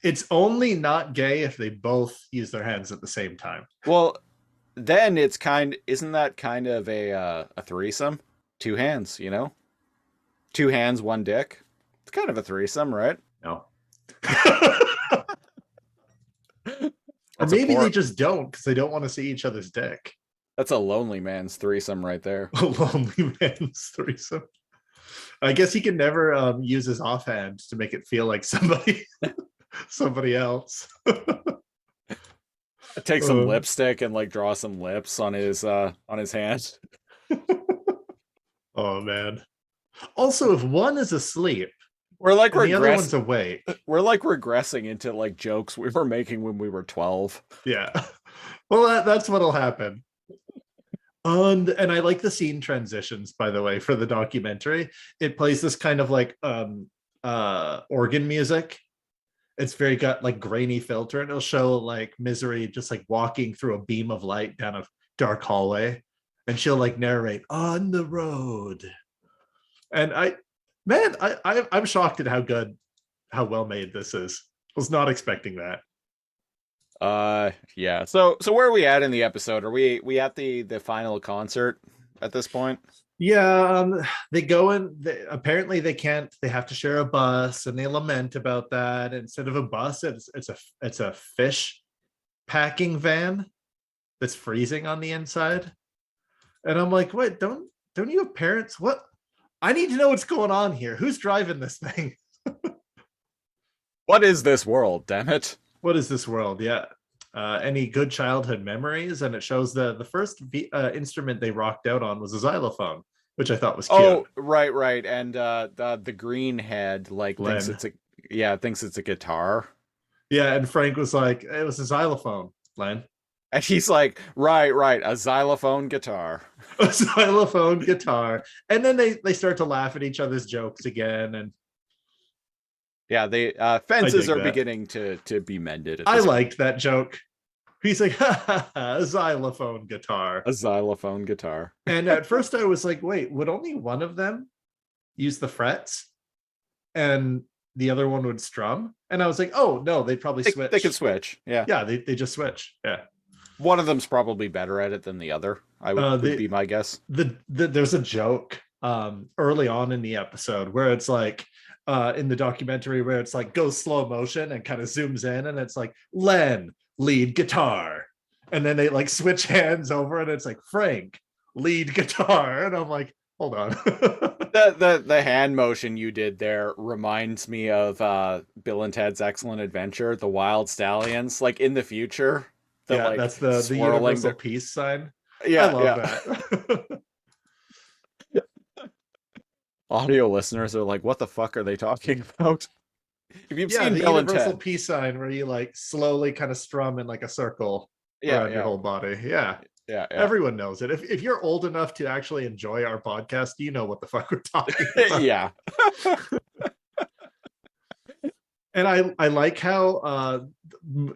It's only not gay if they both use their hands at the same time. Well, then isn't that kind of a threesome? Two hands, you know? Two hands, one dick. It's kind of a threesome, right? No. Or That's a maybe they poor just don't because they don't want to see each other's dick. that's a lonely man's threesome right there. A lonely man's threesome. I guess he can never use his offhand to make it feel like somebody else. Take some lipstick and like draw some lips on his hand. Oh man. Also, if one is asleep We're like and the other one's awake, we're like regressing into like jokes we were making when we were 12. yeah. Well, that's what'll happen. And I like the scene transitions, by the way, for the documentary. It plays this kind of like organ music. It's very got like grainy filter, and it'll show like Misery just like walking through a beam of light down a dark hallway, and she'll like narrate on the road. And I'm shocked at how well made this is. I was not expecting that. Yeah. So where are we at in the episode? Are we at the final concert at this point? Yeah, they go in. Apparently, they can't. They have to share a bus, and they lament about that. Instead of a bus, it's a fish packing van that's freezing on the inside. And I'm like, wait, don't you have parents? What? I need to know what's going on here. Who's driving this thing? What is this world, damn it? What is this world? Yeah. Any good childhood memories? And it shows the first instrument they rocked out on was a xylophone, which I thought was cute. Oh, right, right. And the green head like thinks Len. it's a yeah, thinks it's a guitar. Yeah, and Frank was like, it was a xylophone, Len. And he's like, right, right, a xylophone guitar. A xylophone guitar. And then they start to laugh at each other's jokes again. And Yeah, they I fences dig are that. beginning to be mended at I this liked that joke. He's like, ha, ha, ha, a xylophone guitar. a xylophone guitar. And at first I was like, wait, would only one of them use the frets and the other one would strum? And I was like, oh no, they'd probably switch. They could switch. Yeah. Yeah, they just switch. Yeah. One of them's probably better at it than the other. Would be my guess. There's a joke early on in the episode where it's like in the documentary where it's like goes slow motion and kind of zooms in and it's like Len lead guitar, and then they like switch hands over and it's like Frank lead guitar, and I'm like, hold on. The hand motion you did there reminds me of Bill and Ted's Excellent Adventure, the Wild Stallions, like in the future. The Yeah, like that's the swirling universal peace sign. I yeah, love yeah. that. Audio listeners are like, what the fuck are they talking about? If you've Yeah, seen the Bill and universal Ted, peace sign where you like slowly kind of strum in like a circle yeah, around your yeah, whole body. Yeah. yeah, yeah, Everyone knows it. If you're old enough to actually enjoy our podcast, you know what the fuck we're talking about. yeah. And I like how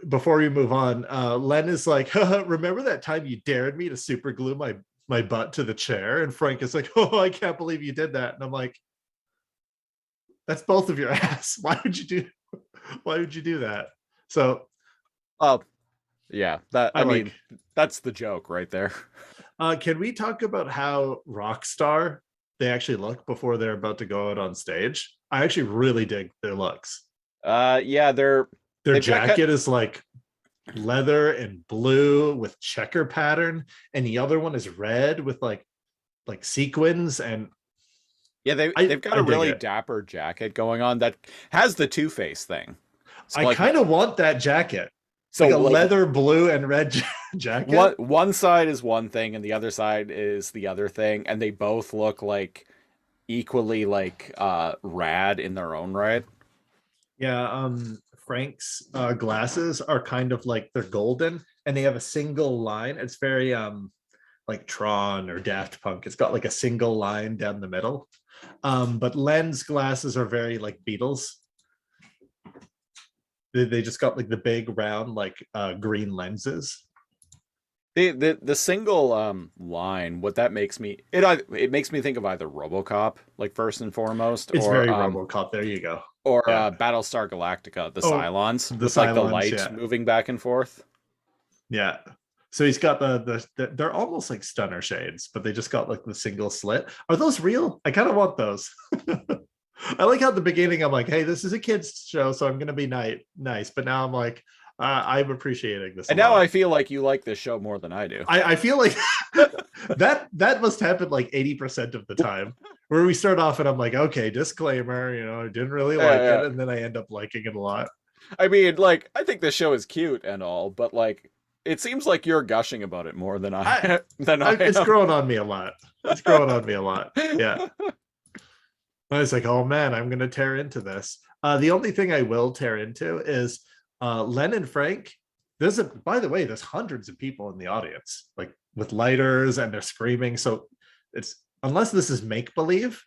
before we move on, Len is like, remember that time you dared me to super glue my butt to the chair? And Frank is like, oh, I can't believe you did that. And I'm like, that's both of your ass. Why would you do that? So Oh, yeah. That I I mean, like. that's the joke right there. Can we talk about how rock star they actually look before they're about to go out on stage? I actually really dig their looks. Yeah, Their they've got jacket is like leather and blue with checker pattern, and the other one is red with like sequins. And yeah, they've got I a dig really it. dapper jacket going on that has the Two-Face thing. So I like kind of want that jacket, so like a like leather blue and red jacket. one side is one thing and the other side is the other thing, and they both look like equally like rad in their own right. Yeah, Frank's glasses are kind of like they're golden and they have a single line. It's very like Tron or Daft Punk. It's got like a single line down the middle. But Len's glasses are very like Beatles. They just got like the big round like green lenses. The single line, what that makes me it makes me think of either RoboCop, like first and foremost, It's very RoboCop. There you go. or Yeah. Battlestar Galactica, the Oh, Cylons the with like the Cylons, light yeah. moving back and forth. Yeah. So he's got they're almost like stunner shades, but they just got like the single slit. Are those real? I kind of want those. I like how at the beginning I'm like, hey, this is a kids show, so I'm gonna be nice. But now I'm like, I'm appreciating this. And now I feel like you like this show more than I do. I feel like that must happen like 80% of the time, where we start off and I'm like, okay, disclaimer, I didn't really like it, and then I end up liking it a lot. I mean, like, I think the show is cute and all, but like, it seems like you're gushing about it more than I It's am. growing on me a lot. It's growing on me a lot. Yeah. I was like, oh man, I'm gonna tear into this. The only thing I will tear into is Len and Frank. By the way, there's hundreds of people in the audience, like with lighters, and they're screaming. So it's, unless this is make believe,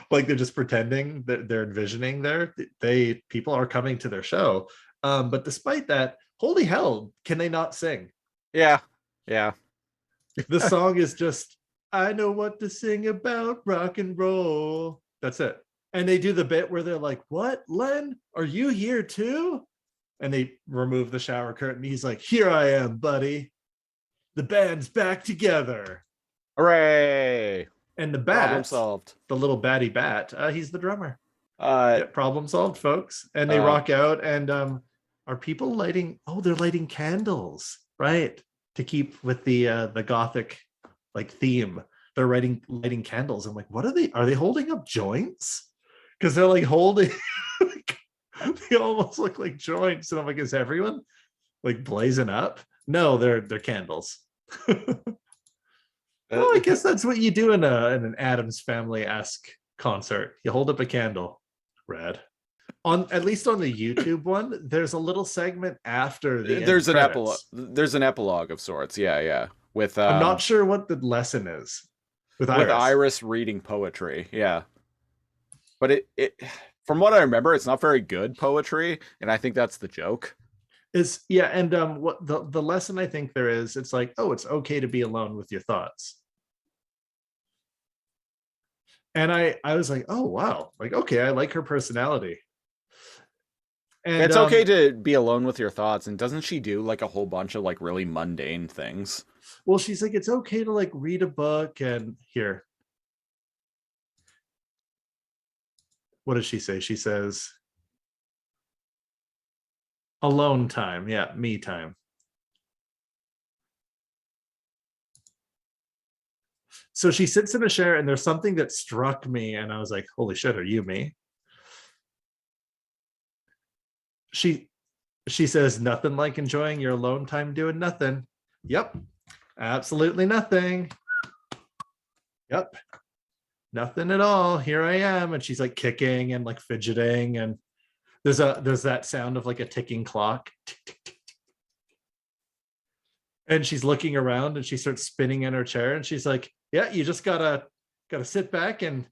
like they're just pretending that they're envisioning people are coming to their show. But despite that, holy hell, can they not sing? Yeah, yeah. The song is just, I know what to sing about rock and roll. That's it. And they do the bit where they're like, what, Len? Are you here too? And they remove the shower curtain. He's like, here I am, buddy. The band's back together. Hooray! And the Problem bat, solved. the little batty bat, he's the drummer. Yeah, Problem solved, folks. And they rock out, and are people lighting? Oh, they're lighting candles, right? To keep with the gothic like theme. They're lighting candles. I'm like, what are they? Are they holding up joints? Because they're like holding. They almost look like joints, and I'm like, is everyone like blazing up? No, they're candles. Well, I guess that's what you do in an Addams Family-esque concert. You hold up a candle. Rad. On at least on the YouTube one, there's a little segment after the end There's an epilogue. credits. There's an epilogue of sorts. Yeah, yeah. I'm not sure what the lesson is with With Iris. Iris reading poetry. Yeah. But it from what I remember, it's not very good poetry, and I think that's the joke. Is yeah, and what the lesson I think there is, it's like, oh, it's okay to be alone with your thoughts. And I was like, oh wow, like okay, I like her personality. And It's okay to be alone with your thoughts, and doesn't she do like a whole bunch of like really mundane things? well, she's like, it's okay to like read a book. And here, what does she say? She says, alone time. Yeah, me time. So she sits in a chair, and there's something that struck me, and I was like, holy shit, are you me? She she says, nothing like enjoying your alone time doing nothing. Yep, absolutely nothing. Yep, nothing at all. Here I am. And she's like kicking and like fidgeting, and there's that sound of like a ticking clock. And she's looking around, and she starts spinning in her chair, and she's like, yeah, you just gotta sit back and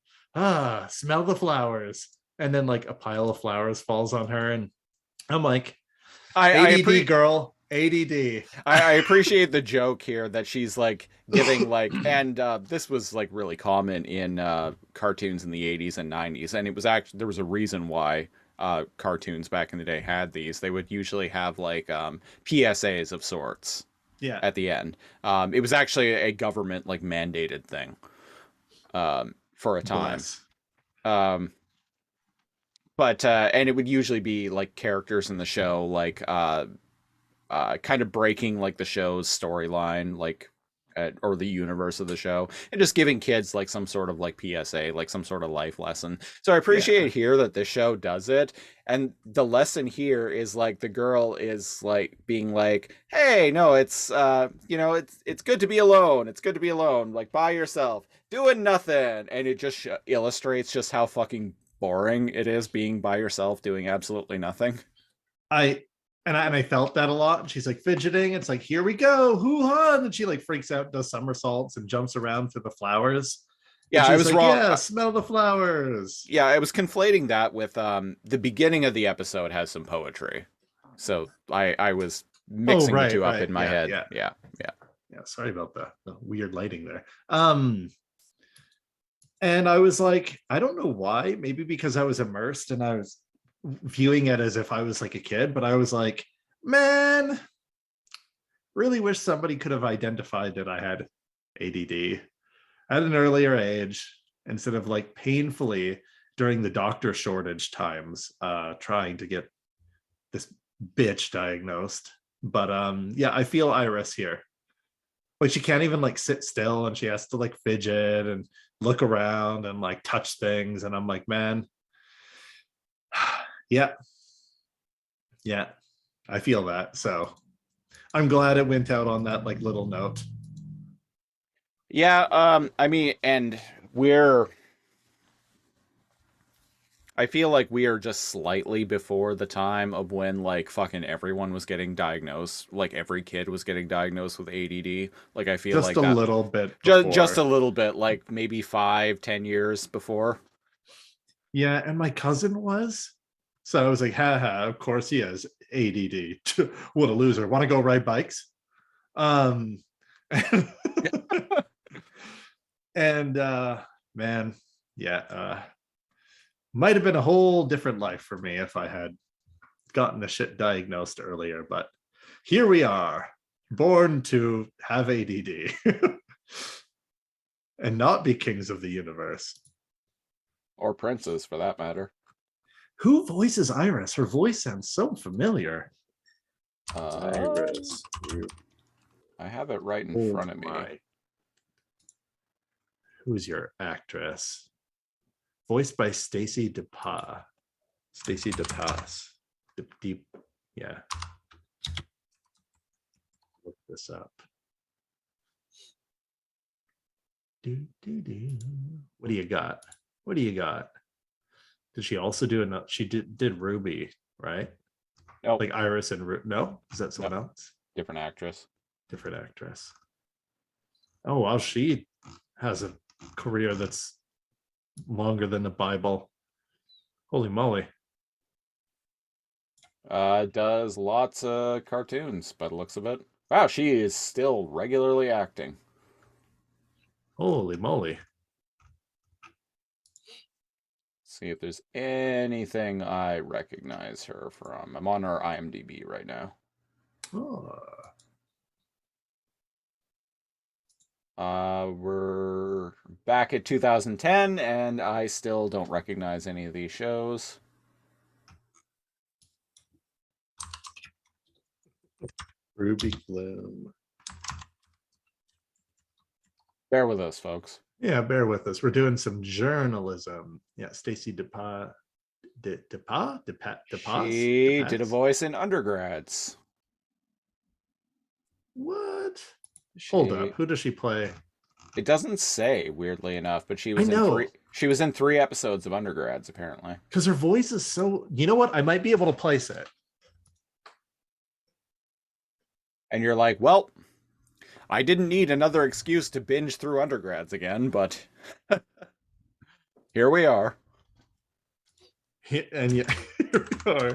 smell the flowers. And then like a pile of flowers falls on her, and I'm like, ADD girl, ADD. I appreciate the joke here that she's like giving like, and this was like really common in cartoons in the 80s and 90s, and it was actually there was a reason why cartoons back in the day had these. They would usually have like PSAs of sorts. Yeah, at the end. It was actually a government like mandated thing for a time. Um, but and it would usually be like characters in the show like kind of breaking like the show's storyline, like or the universe of the show, and just giving kids like some sort of like PSA, like some sort of life lesson. So I appreciate yeah. here that the show does it, and the lesson here is like the girl is like being like, hey, no, it's it's good to be alone. It's good to be alone, like by yourself, doing nothing, and it just illustrates just how fucking boring it is being by yourself doing absolutely nothing. I I felt that a lot. And she's like fidgeting. It's like, here we go, hoo-ha. And she like freaks out, does somersaults, and jumps around through the flowers. And Yeah, I she's was like, wrong. yeah, smell the flowers. Yeah, I was conflating that with the beginning of the episode has some poetry. So I was Oh, mixing the right, two up right. in my Yeah, head. yeah. Yeah, yeah. Yeah, sorry about the weird lighting there. And I was like, I don't know why, maybe because I was immersed and I was viewing it as if I was like a kid, but I was like, man, really wish somebody could have identified that I had ADD at an earlier age instead of like painfully during the doctor shortage times trying to get this bitch diagnosed. But yeah, I feel Iris here. Like she can't even like sit still, and she has to like fidget and look around and like touch things, and I'm like, man, yeah, yeah, I feel that. So I'm glad it went out on that like little note. Yeah, I mean, and I feel like we are just slightly before the time of when like fucking everyone was getting diagnosed, like every kid was getting diagnosed with ADD. Like I feel Just like a that little bit just a before. little bit, like maybe 5, 10 years before. Yeah, and my cousin was. So I was like, haha, of course he has ADD. What a loser. Want to go ride bikes? Um and man, yeah, might have been a whole different life for me if I had gotten the shit diagnosed earlier, but here we are, born to have ADD and not be kings of the universe. Or princes for that matter. Who voices Iris? Her voice sounds so familiar. Uh, Iris. I have it right in Oh front of me. my. Who's your actress? Voiced by Stacy DePa. Stacy DePass. Deep. Yeah. Look this up. What do you got? What do you got? Did she also do another? She did Ruby, right? Nope. Like Iris and no? Is that someone else? Different actress. Different actress. Oh wow, she has a career that's longer than the Bible. Holy moly. Does lots of cartoons, by the looks of it. Wow, she is still regularly acting. Holy moly. See if there's anything I recognize her from. I'm on her IMDb right now. Oh. We're back at 2010, and I still don't recognize any of these shows. Ruby Gloom. Bear with us, folks. Yeah, bear with us. We're doing some journalism. Yeah, Stacy DePa. She did a voice in Undergrads. What? Hold up. Who does she play? It doesn't say, weirdly enough, but she I was in know. she was in 3 episodes of Undergrads, apparently. Because her voice is so, you know what? I might be able to place it. And you're like, well, I didn't need another excuse to binge through Undergrads again, but here we are. And yeah, here we are.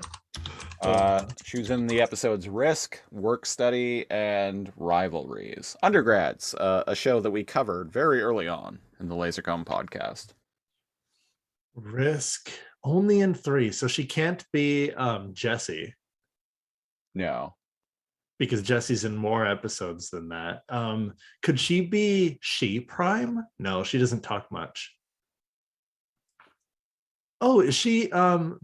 She was in the episodes Risk, Work Study, and Rivalries. Undergrads, a show that we covered very early on in the Lasercomb podcast. Risk only in 3, so she can't be Jessie. No. Because Jesse's in more episodes than that. Could she be She Prime? No, she doesn't talk much. Oh, is she like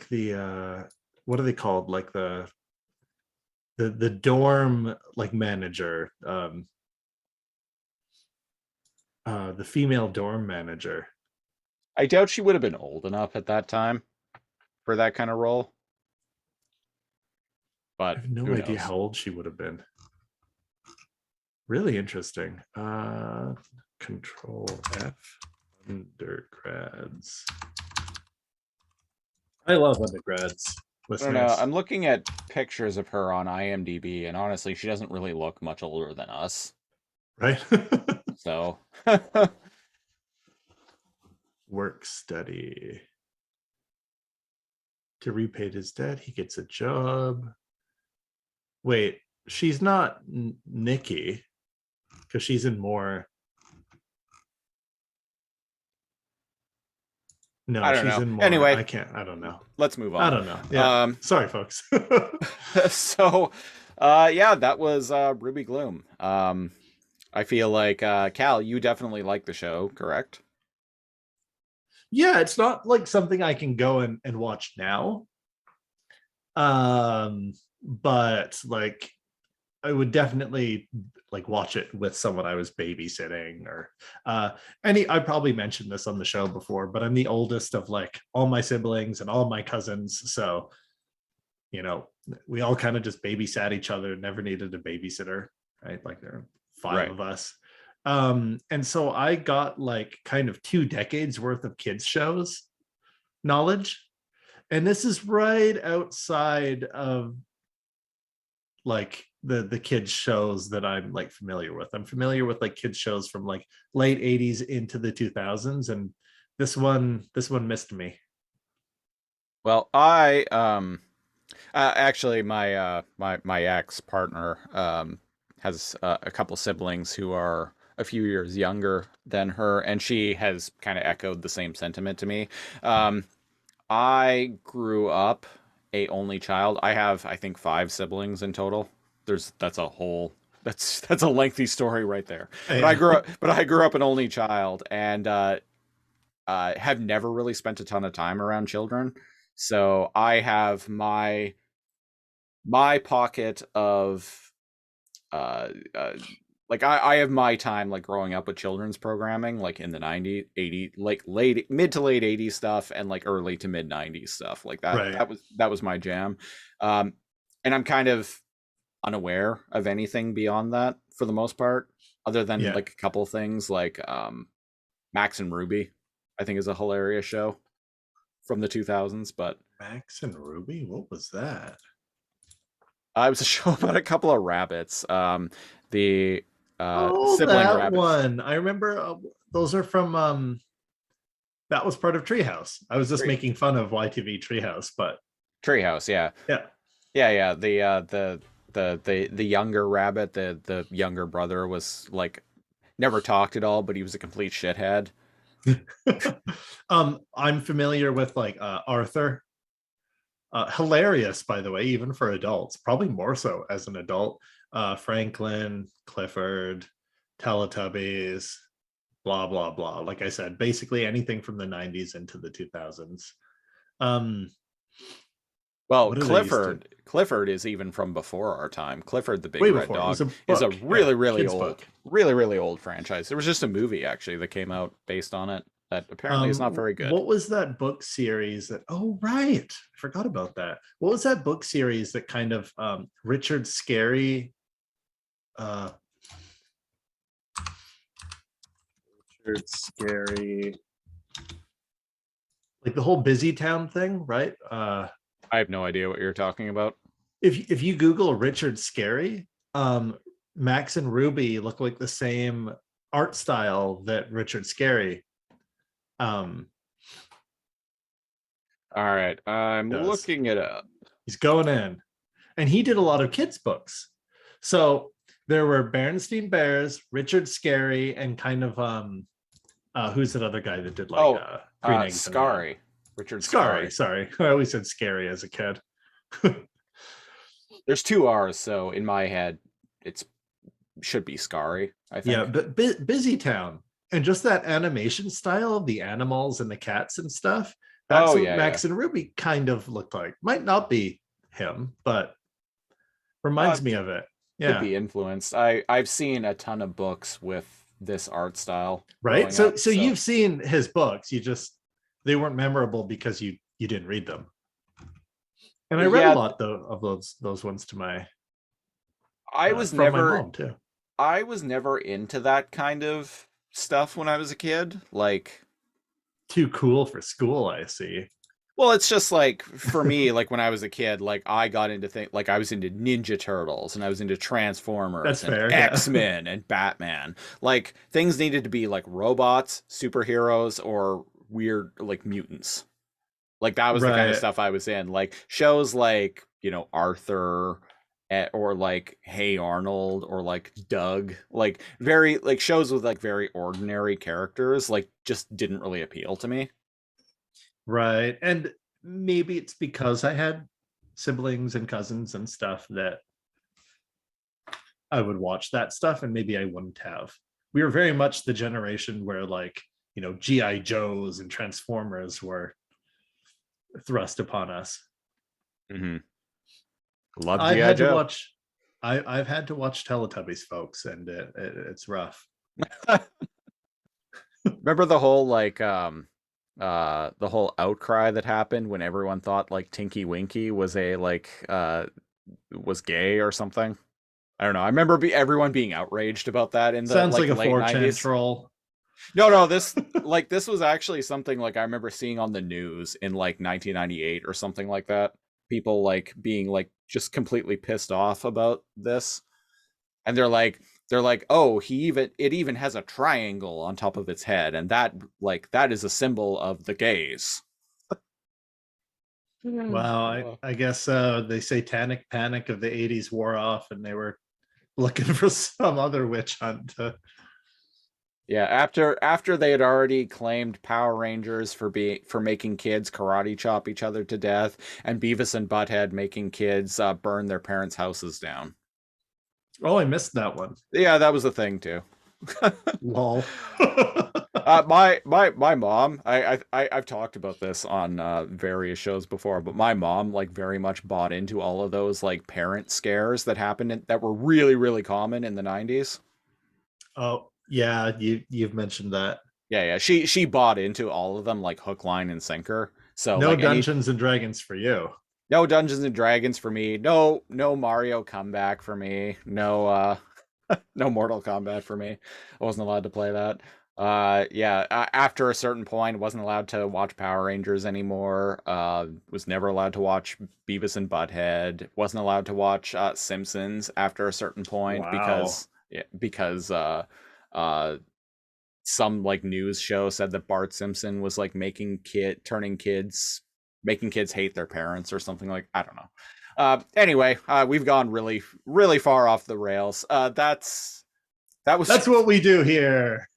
the what are they called? Like the dorm like manager, the female dorm manager. I doubt she would have been old enough at that time for that kind of role. I But have no who idea knows? how old she would have been. Really interesting. Control F, undergrads. I love undergrads. I don't know. I'm looking at pictures of her on IMDb, and honestly, she doesn't really look much older than us. Right? So. Work study. To repay his debt, he gets a job. Wait, she's not Nikki, because she's in more. No, I don't she's know. in more. Anyway, I don't know. Let's move on. I don't know. Yeah. Sorry, folks. So, yeah, that was Ruby Gloom. I feel like Cal, you definitely like the show, correct? Yeah, it's not like something I can go and watch now. But like I would definitely like watch it with someone I was babysitting or I probably mentioned this on the show before, but I'm the oldest of like all my siblings and all my cousins. So, you know, we all kind of just babysat each other, never needed a babysitter, right? Like there are 5 of us. And so I got like kind of 2 decades worth of kids shows knowledge. And this is right outside of like the kids shows that I'm like familiar with. I'm familiar with like kids shows from like late 80s into the 2000s, and this one missed me. Well, I actually my ex partner has a couple siblings who are a few years younger than her, and she has kind of echoed the same sentiment to me. I grew up a only child. I have, I think, 5 siblings in total. That's a lengthy story right there. But I grew up an only child, and have never really spent a ton of time around children. So I have my pocket of uh, uh like I have my time like growing up with children's programming like in the 90s, 80s, like late mid to late 80s stuff and like early to mid 90s stuff. Like Right. that was my jam. Um and I'm kind of unaware of anything beyond that for the most part, other than Yeah. like a couple things like Max and Ruby, I think is a hilarious show from the 2000s, but Max and Ruby, what was that? it was a show about a couple of rabbits. The Oh, sibling that rabbits. one. I remember those are from that was part of Treehouse. I was just Tree making fun of YTV Treehouse, but Treehouse, yeah. yeah. Yeah. The younger rabbit, the younger brother was like never talked at all, but he was a complete shithead. I'm familiar with like Arthur. Hilarious, by the way, even for adults, probably more so as an adult. Franklin, Clifford, Teletubbies, blah blah blah. Like I said, basically anything from the 90s into the 2000s. Um, Well, what did I used to Clifford is even from before our time. Clifford the Big way Red before? It was Dog a is a book, yeah, kids book. really old franchise. There was just a movie actually that came out based on it that apparently is not very good. What was that book series that? Oh, right, I forgot about that. What was that book series that kind of Richard Scarry? Uh, Richard Scarry, like the whole Busy Town thing, right? I have no idea what you're talking about. If you Google Richard Scarry, Max and Ruby look like the same art style that Richard Scarry um, All right, I'm does. looking it up. He's going in, and he did a lot of kids books. So there were Bernstein Bears, Richard Scarry, and kind of who's that other guy that did like Oh, Green Eggs and Ham? Scary, Richard Scary, Scary. sorry. I always said scary as a kid. There's two R's, so in my head, it's should be Scary, I Yeah, think. but Busy Town and just that animation style of the animals and the cats and stuff. That's Oh what yeah. Max and Ruby kind of looked like. Might not be him, but reminds me of it. Could Yeah, be influenced. I've seen a ton of books with this art style right. growing So up, so so you've seen his books. You just they weren't memorable because you didn't read them. And I read a yeah, lot though of those ones to my I was from my never mom too. I was never into that kind of stuff when I was a kid. Like, Too cool for school, I see. well, it's just like for me, like when I was a kid, like I got into things like I was into Ninja Turtles and I was into That's Transformers and fair. Yeah. X-Men and Batman. Like things needed to be like robots, superheroes, or weird like mutants. Like that was the kind of Right. stuff I was in. Like shows like, Arthur or like Hey Arnold or like Doug, like very like shows with like very ordinary characters like just didn't really appeal to me. Right. And maybe it's because I had siblings and cousins and stuff that I would watch that stuff and maybe I wouldn't have. We were very much the generation where like, G.I. Joes and Transformers were thrust upon us. Mm-hmm. Love I've GI had to Joe. watch I've had to watch Teletubbies, folks, and it's rough. Remember the whole like the whole outcry that happened when everyone thought like Tinky Winky was a like was gay or something. I don't know. I remember everyone being outraged about that in the Sounds like like a late 4chan 90s. troll. No, this was actually something like I remember seeing on the news in like 1998 or something like that. People like being like just completely pissed off about this. And they're like, "Oh, it even has a triangle on top of its head and that is a symbol of the gays." Wow, Uh, I guess the satanic panic of the 80s wore off and they were looking for some other witch hunt to... Yeah, after they had already claimed Power Rangers for making kids karate chop each other to death, and Beavis and Butthead making kids burn their parents' houses down. Oh, I missed that one. Yeah, that was the thing too. Lol. My mom, I've talked about this on various shows before, but my mom like very much bought into all of those like parent scares that that were really really common in the 90s. Oh yeah, you've mentioned that. Yeah, she bought into all of them like hook, line, and sinker. So No like any Dungeons and Dragons for you. no Dungeons and Dragons for me, no Mario comeback for me, no Mortal Kombat for me. I wasn't allowed to play that. Yeah, after a certain point, wasn't allowed to watch Power Rangers anymore. Was never allowed to watch Beavis and Butthead. Wasn't allowed to watch Simpsons after a certain point Wow. because uh, some like news show said that Bart Simpson was like making kids hate their parents or something like I don't know. Anyway, we've gone really really far off the rails. That was That's what we do here,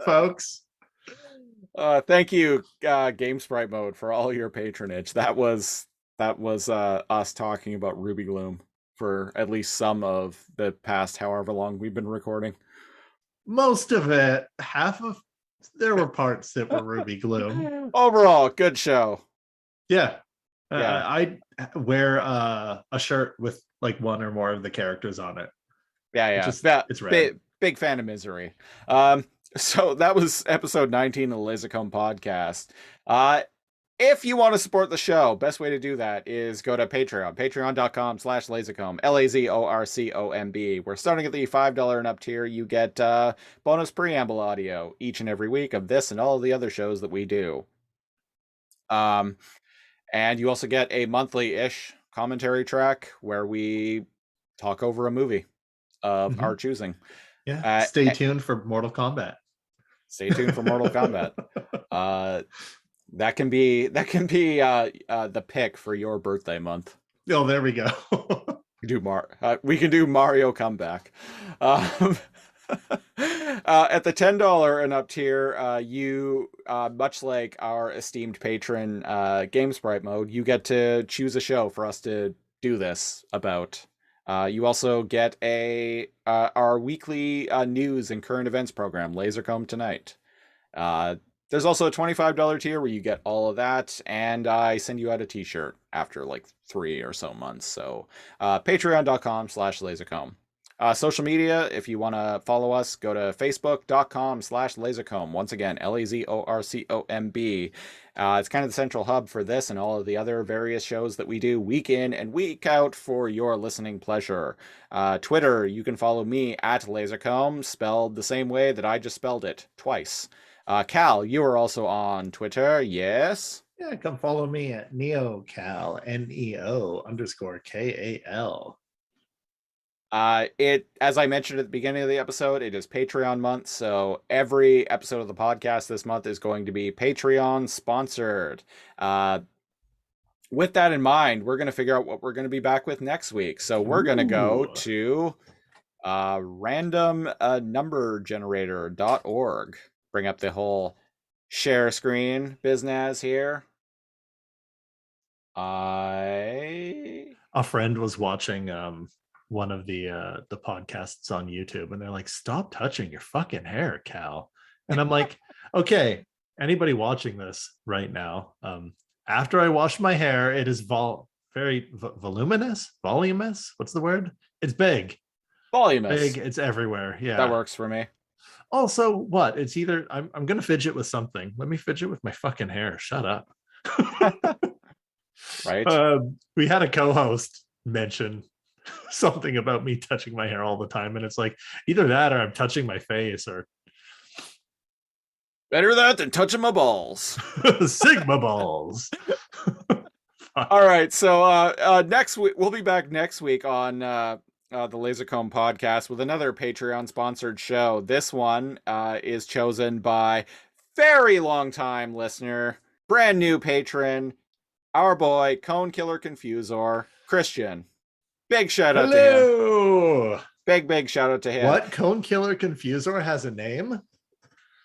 folks. thank you, Game Sprite Mode, for all your patronage. That was us talking about Ruby Gloom for at least some of the past however long we've been recording. Most of it, half of there were parts that were Ruby Gloom. Overall, good show. Yeah. Yeah, I wear a shirt with like one or more of the characters on it. It's yeah. just That it's rad. big fan of Misery. So that was episode 19 of the Lasercomb podcast. Uh, if you want to support the show, best way to do that is go to Patreon, patreon.com/lazorcomb, LAZORCOMB. We're starting at the $5 and up tier. You get bonus preamble audio each and every week of this and all of the other shows that we do. And you also get a monthly-ish commentary track where we talk over a movie of our choosing. Yeah. Uh, Stay tuned for Mortal Kombat. Stay tuned for Mortal Kombat. That can be the pick for your birthday month. Oh, there we go. We can do Mario Comeback. At the $10 and up tier, you much like our esteemed patron Game Sprite Mode, you get to choose a show for us to do this about. You also get our weekly news and current events program, Lasercomb Tonight. There's also a $25 tier where you get all of that, and I send you out a t-shirt after like 3 or so months. So patreon.com/lasercomb. Social media, if you want to follow us, go to facebook.com/lasercomb. Once again, LAZORCOMB. It's kind of the central hub for this and all of the other various shows that we do week in and week out for your listening pleasure. Twitter, you can follow me at Lasercomb, spelled the same way that I just spelled it, twice. Cal, you are also on Twitter, yes? Yeah, come follow me at NeoCal, NEO_KAL. As I mentioned at the beginning of the episode, it is Patreon month, so every episode of the podcast this month is going to be Patreon sponsored. With that in mind, we're going to figure out what we're going to be back with next week. So we're going to go to randomnumbergenerator.org. Bring up the whole share screen business here. A friend was watching one of the podcasts on YouTube, and they're like, "Stop touching your fucking hair, Cal." And I'm like, "Okay, anybody watching this right now, after I wash my hair, it is very voluminous. What's the word? It's big. Voluminous. Big. It's everywhere. Yeah, that works for me. Also, what? It's either I'm gonna fidget with something. Let me fidget with my fucking hair. Shut up. Right. We had a co-host mention something about me touching my hair all the time, and it's like either that or I'm touching my face, or better that than touching my balls. Sigma balls. All right, so next week we'll be back next week on the Lasercomb podcast with another Patreon sponsored show. This one is chosen by very long time listener, brand new patron, our boy Cone Killer Confusor, Christian. Big shout out to him. Big shout out to him. What? Cone Killer Confusor has a name?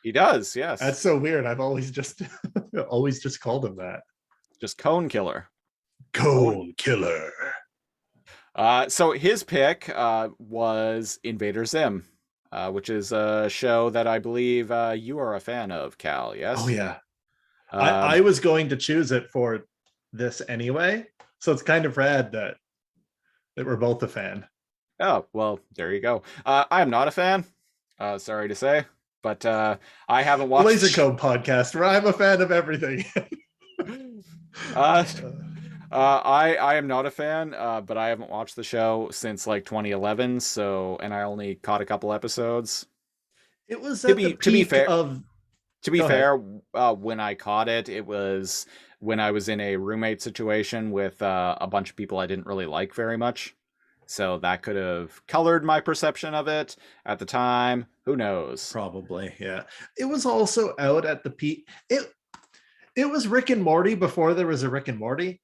He does, yes. That's so weird. I've always just called him that. Just Cone Killer. Cone Killer. So his pick was Invader Zim. which is a show that I believe you are a fan of, Cal. Oh Yes. yeah. I Um, was going to choose it for this anyway. So it's kind of rad that we're both a fan. oh well, there you go. I am not a fan. Sorry to say, but I haven't The watched. Laser Code podcast, where I'm a fan of everything. uh, I am not a fan, but I haven't watched the show since like 2011. So, and I only caught a couple episodes. It was To at the be to be peak fair, of. to be Go ahead. fair, when I caught it, it was when I was in a roommate situation with a bunch of people I didn't really like very much. So that could have colored my perception of it at the time. Who knows? Probably, yeah. It was also out at the peak. It was Rick and Morty before there was a Rick and Morty.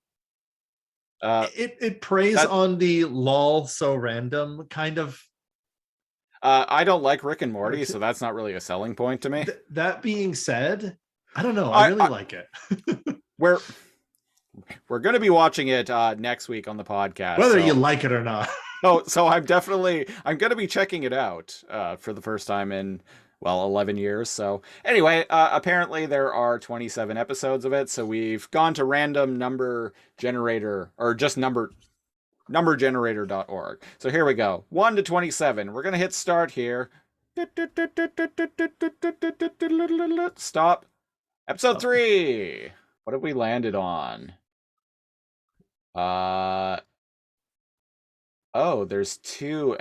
Uh, It preys that on the lol so random kind of. I don't like Rick and Morty, Art- so that's not really a selling point to me. that being said, I don't know. I I, really I like it. we're we're going to be watching it next week on the podcast. Whether you So like it or not. so I'm going to be checking it out for the first time in, well, 11 years. So anyway, apparently there are 27 episodes of it. So we've gone to random number generator, or just numbergenerator.org. So here we go. 1 to 27. We're going to hit start here. Stop. Episode 3. What have we landed on? Oh, there's two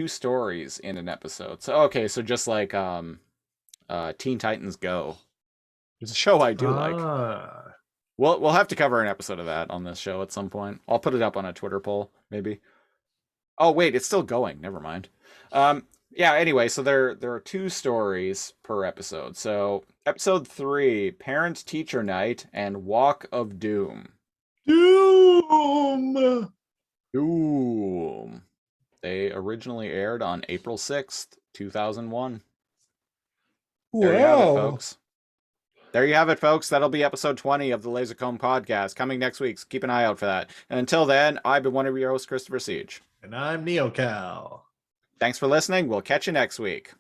stories in an episode. So okay, so just like Teen Titans Go. It's a show I do like. Ah. We'll have to cover an episode of that on this show at some point. I'll put it up on a Twitter poll, maybe. Oh wait, it's still going. Never mind. Yeah, anyway, so there are two stories per episode. So episode 3, Parent Teacher Night and Walk of Doom. Doom. Doom. They originally aired on April 6th, 2001. There you have it, Wow. folks. There you have it, folks. That'll be episode 20 of the Lasercomb podcast coming next week. So keep an eye out for that. And until then, I've been one of your hosts, Christopher Siege. And I'm NeoCal. Thanks for listening. We'll catch you next week.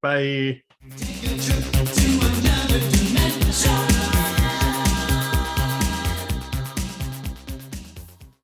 Bye. Take it to